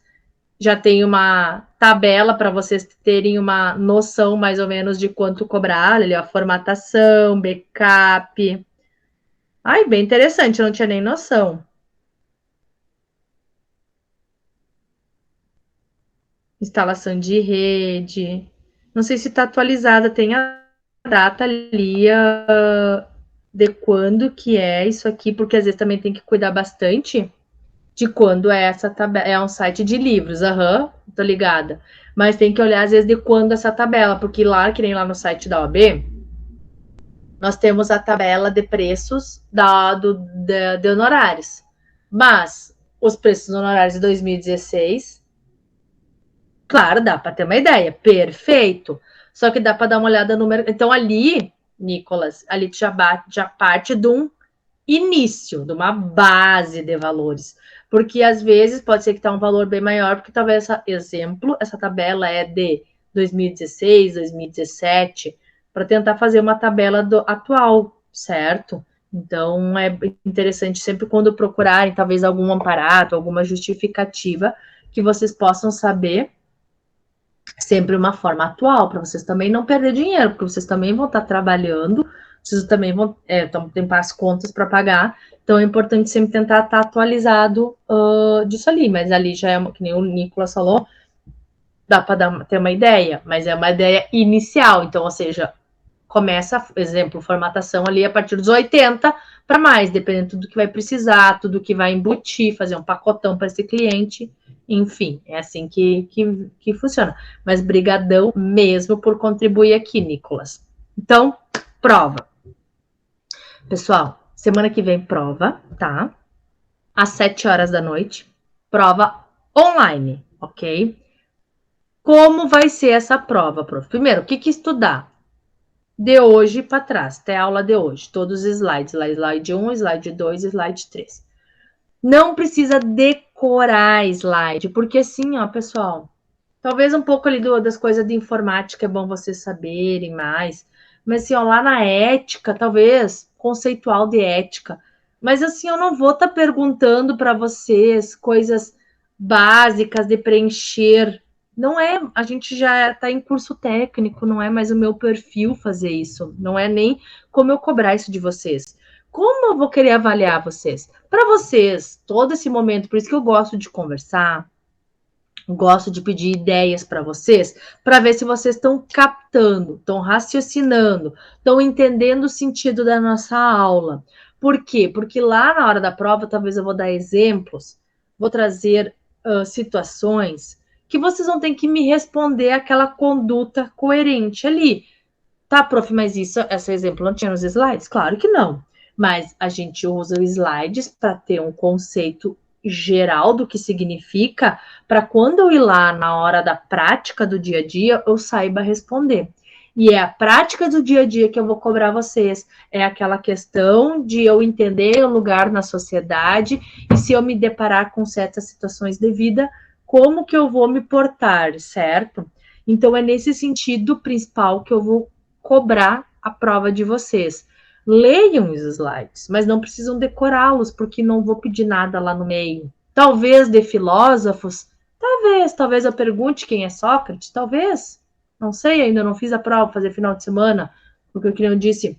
já tem uma tabela para vocês terem uma noção mais ou menos de quanto cobrar, ali, ó, formatação, backup. Bem interessante, eu não tinha nem noção. Instalação de rede. Não sei se está atualizada, tem a data ali de quando que é isso aqui, porque às vezes também tem que cuidar bastante de quando é essa tabela. É um site de livros, tô ligada. Mas tem que olhar às vezes de quando essa tabela, porque lá, que nem lá no site da OAB, nós temos a tabela de preços de honorários. Mas os preços honorários de 2016, claro, dá para ter uma ideia, perfeito. Só que dá para dar uma olhada no mercado. Então, ali, Nicolas, ali já parte de um início, de uma base de valores. Porque às vezes pode ser que tá um valor bem maior, porque talvez essa tabela é de 2016, 2017, para tentar fazer uma tabela atual, certo? Então é interessante sempre quando procurarem talvez algum amparato, alguma justificativa, que vocês possam saber sempre uma forma atual, para vocês também não perder dinheiro, porque vocês também vão estar trabalhando preciso também, tem as contas para pagar, então é importante sempre tentar estar atualizado disso ali, mas ali já é, que nem o Nicolas falou, dá para ter uma ideia, mas é uma ideia inicial, então, ou seja, começa, exemplo, formatação ali a partir dos 80 para mais, dependendo do que vai precisar, tudo que vai embutir, fazer um pacotão para esse cliente, enfim, é assim que funciona. Mas brigadão mesmo por contribuir aqui, Nicolas. Então, prova. Pessoal, semana que vem prova, tá? Às 7 horas da noite, prova online, ok? Como vai ser essa prova, prof? Primeiro, o que estudar? De hoje para trás, até a aula de hoje, todos os slides, slide 1, slide 2, slide 3. Não precisa decorar slide, porque assim, ó, pessoal, talvez um pouco ali das coisas de informática é bom vocês saberem mais, mas assim, ó, lá na ética, talvez, conceitual de ética, mas assim, eu não vou estar perguntando para vocês coisas básicas de preencher. Não é, a gente já está em curso técnico, não é mais o meu perfil fazer isso, não é nem como eu cobrar isso de vocês. Como eu vou querer avaliar vocês? Para vocês, todo esse momento, por isso que eu gosto de conversar, gosto de pedir ideias para vocês, para ver se vocês estão captando, estão raciocinando, estão entendendo o sentido da nossa aula. Por quê? Porque lá na hora da prova, talvez eu vou dar exemplos, vou trazer situações que vocês vão ter que me responder aquela conduta coerente ali. Tá, prof, mas esse exemplo não tinha nos slides? Claro que não. Mas a gente usa os slides para ter um conceito geral do que significa, para quando eu ir lá na hora da prática do dia a dia, eu saiba responder. E é a prática do dia a dia que eu vou cobrar vocês. É aquela questão de eu entender o lugar na sociedade e se eu me deparar com certas situações de vida, como que eu vou me portar, certo? Então, é nesse sentido principal que eu vou cobrar a prova de vocês. Leiam os slides, mas não precisam decorá-los, porque não vou pedir nada lá no meio. Talvez de filósofos, talvez eu pergunte quem é Sócrates, talvez. Não sei, ainda não fiz a prova, fazer final de semana, porque eu disse.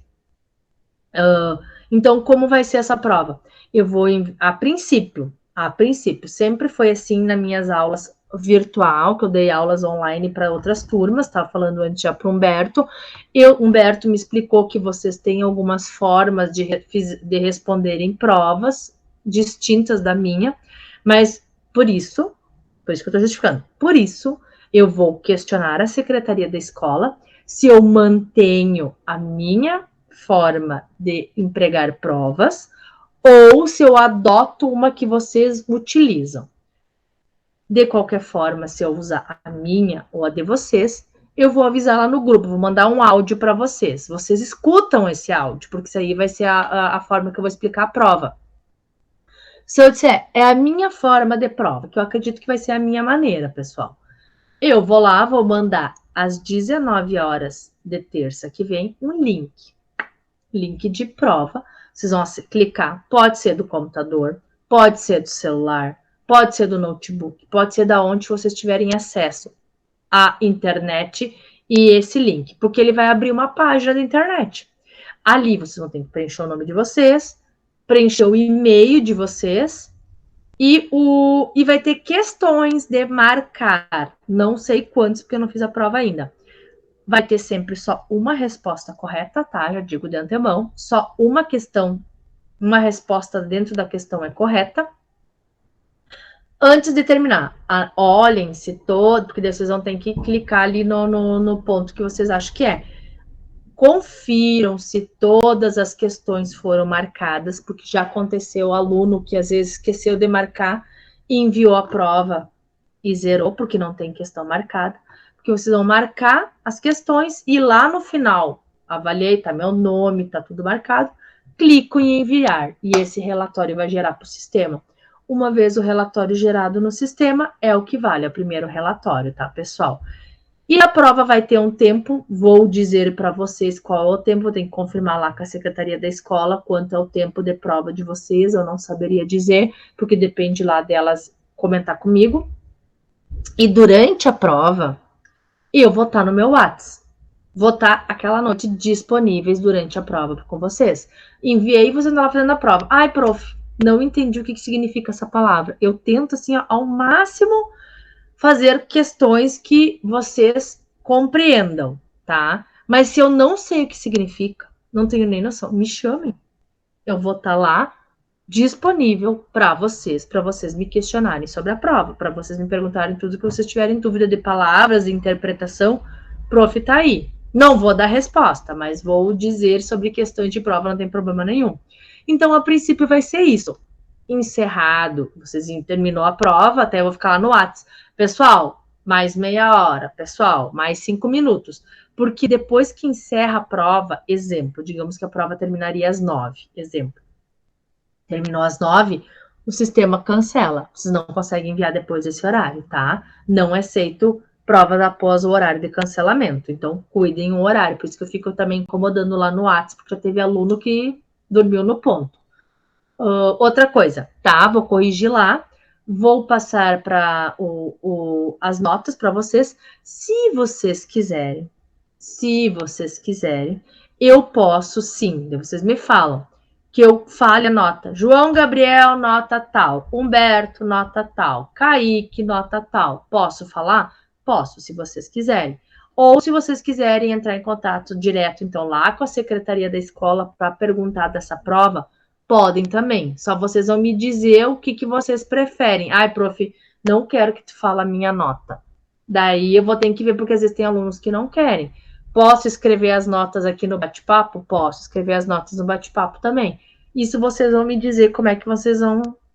Então, como vai ser essa prova? Eu vou, a princípio, sempre foi assim nas minhas aulas virtual, que eu dei aulas online para outras turmas, estava falando antes já para o Humberto. Humberto me explicou que vocês têm algumas formas de responderem provas distintas da minha, mas por isso que eu estou justificando, por isso eu vou questionar a secretaria da escola se eu mantenho a minha forma de empregar provas ou se eu adoto uma que vocês utilizam. De qualquer forma, se eu usar a minha ou a de vocês, eu vou avisar lá no grupo, vou mandar um áudio para vocês. Vocês escutam esse áudio, porque isso aí vai ser a forma que eu vou explicar a prova. Se eu disser, é a minha forma de prova, que eu acredito que vai ser a minha maneira, pessoal. Eu vou lá, vou mandar às 19 horas de terça que vem um link de prova. Vocês vão clicar, pode ser do computador, pode ser do celular, pode ser do notebook, pode ser da onde vocês tiverem acesso à internet e esse link, porque ele vai abrir uma página da internet. Ali vocês vão ter que preencher o nome de vocês, preencher o e-mail de vocês e vai ter questões de marcar. Não sei quantos, porque eu não fiz a prova ainda. Vai ter sempre só uma resposta correta, tá? Já digo de antemão. Só uma questão, uma resposta dentro da questão é correta. Antes de terminar, olhem-se todo, porque daí vocês vão ter que clicar ali no ponto que vocês acham que é. Confiram se todas as questões foram marcadas, porque já aconteceu o aluno que às vezes esqueceu de marcar e enviou a prova e zerou, porque não tem questão marcada. Porque vocês vão marcar as questões e lá no final, avaliei, tá meu nome, tá tudo marcado, clico em enviar e esse relatório vai gerar para o sistema. Uma vez o relatório gerado no sistema, é o que vale, é o primeiro relatório, tá, pessoal? E a prova vai ter um tempo, vou dizer para vocês qual é o tempo, vou ter que confirmar lá com a secretaria da escola quanto é o tempo de prova de vocês, eu não saberia dizer, porque depende lá delas comentar comigo. E durante a prova, eu vou estar no meu WhatsApp. vou estar aquela noite disponíveis durante a prova com vocês. Enviei, você não estava fazendo a prova. Ai, prof, não entendi o que significa essa palavra. Eu tento, assim, ao máximo fazer questões que vocês compreendam, tá? Mas se eu não sei o que significa, não tenho nem noção, me chamem. Eu vou estar lá disponível para vocês me questionarem sobre a prova, para vocês me perguntarem tudo que vocês tiverem dúvida de palavras, de interpretação. Prof, tá aí. Não vou dar resposta, mas vou dizer sobre questões de prova, não tem problema nenhum. Então, a princípio, vai ser isso. Encerrado, vocês terminou a prova, até eu vou ficar lá no WhatsApp. Pessoal, mais meia hora. Pessoal, mais 5 minutos. Porque depois que encerra a prova, exemplo, digamos que a prova terminaria às 9, exemplo. Terminou às 9, o sistema cancela. Vocês não conseguem enviar depois desse horário, tá? Não é aceito prova após o horário de cancelamento. Então, cuidem o horário. Por isso que eu fico também incomodando lá no WhatsApp, porque já teve aluno que dormiu no ponto. Outra coisa, tá? Vou corrigir lá. Vou passar para as notas para vocês. Se vocês quiserem, eu posso sim. Vocês me falam que eu fale a nota. João Gabriel, nota tal. Humberto, nota tal. Kaique, nota tal. Posso falar? Posso, se vocês quiserem. Ou se vocês quiserem entrar em contato direto, então, lá com a secretaria da escola para perguntar dessa prova, podem também. Só vocês vão me dizer o que vocês preferem. Ai, prof, não quero que tu fale a minha nota. Daí eu vou ter que ver, porque às vezes tem alunos que não querem. Posso escrever as notas aqui no bate-papo? Posso escrever as notas no bate-papo também. Isso vocês vão me dizer como é que vocês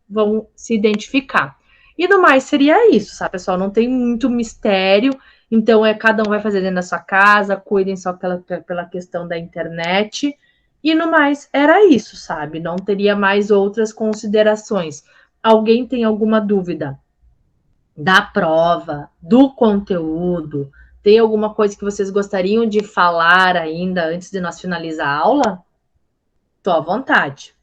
vão se identificar. E no mais seria isso, sabe, pessoal? Não tem muito mistério. Então, cada um vai fazer dentro da sua casa, cuidem só pela questão da internet. E no mais, era isso, sabe? Não teria mais outras considerações. Alguém tem alguma dúvida da prova, do conteúdo? Tem alguma coisa que vocês gostariam de falar ainda antes de nós finalizar a aula? Tô à vontade.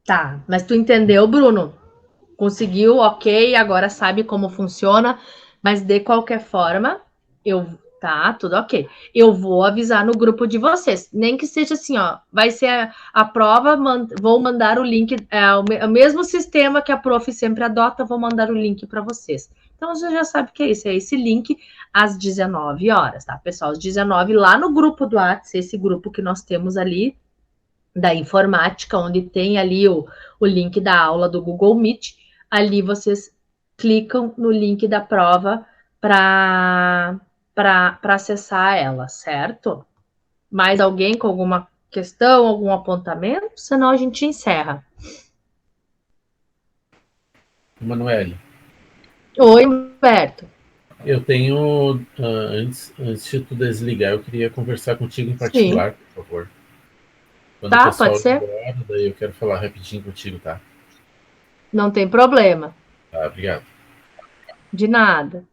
Tá, mas tu entendeu, Bruno? Conseguiu, ok, agora sabe como funciona, mas de qualquer forma, tá, tudo ok. Eu vou avisar no grupo de vocês, nem que seja assim, ó, vai ser a prova, vou mandar o link, o mesmo sistema que a prof sempre adota, vou mandar o link para vocês. Então você já sabe o que é isso, é esse link às 19 horas, tá, pessoal? Às 19 lá no grupo do WhatsApp, esse grupo que nós temos ali, da informática, onde tem ali o link da aula do Google Meet. Ali vocês clicam no link da prova para acessar ela, certo? Mais alguém com alguma questão, algum apontamento? Senão a gente encerra. Manoel. Oi, Humberto. Eu tenho, antes de tu desligar, eu queria conversar contigo em Sim. particular, por favor. Quando o Tá, pessoal pode ir ser? embora, daí eu quero falar rapidinho contigo, tá? Não tem problema. Tá, obrigado. De nada.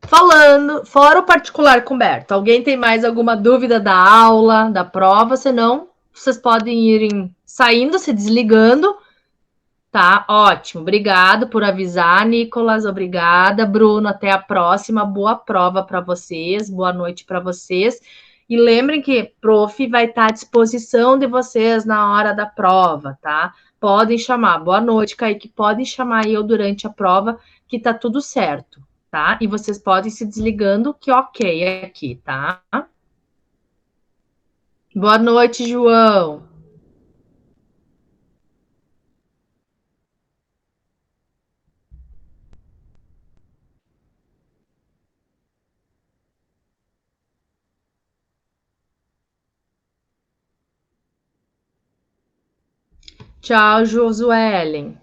Falando, fora o particular com Berto, alguém tem mais alguma dúvida da aula, da prova? Senão, vocês podem ir saindo, se desligando. Tá, ótimo. Obrigado por avisar, Nicolas. Obrigada, Bruno. Até a próxima. Boa prova para vocês. Boa noite para vocês. E lembrem que prof vai estar à disposição de vocês na hora da prova, tá? Podem chamar. Boa noite, Kaique. Podem chamar eu durante a prova, que tá tudo certo, tá? E vocês podem se desligando, que ok aqui, tá? Boa noite, João. Tchau, Josuelen.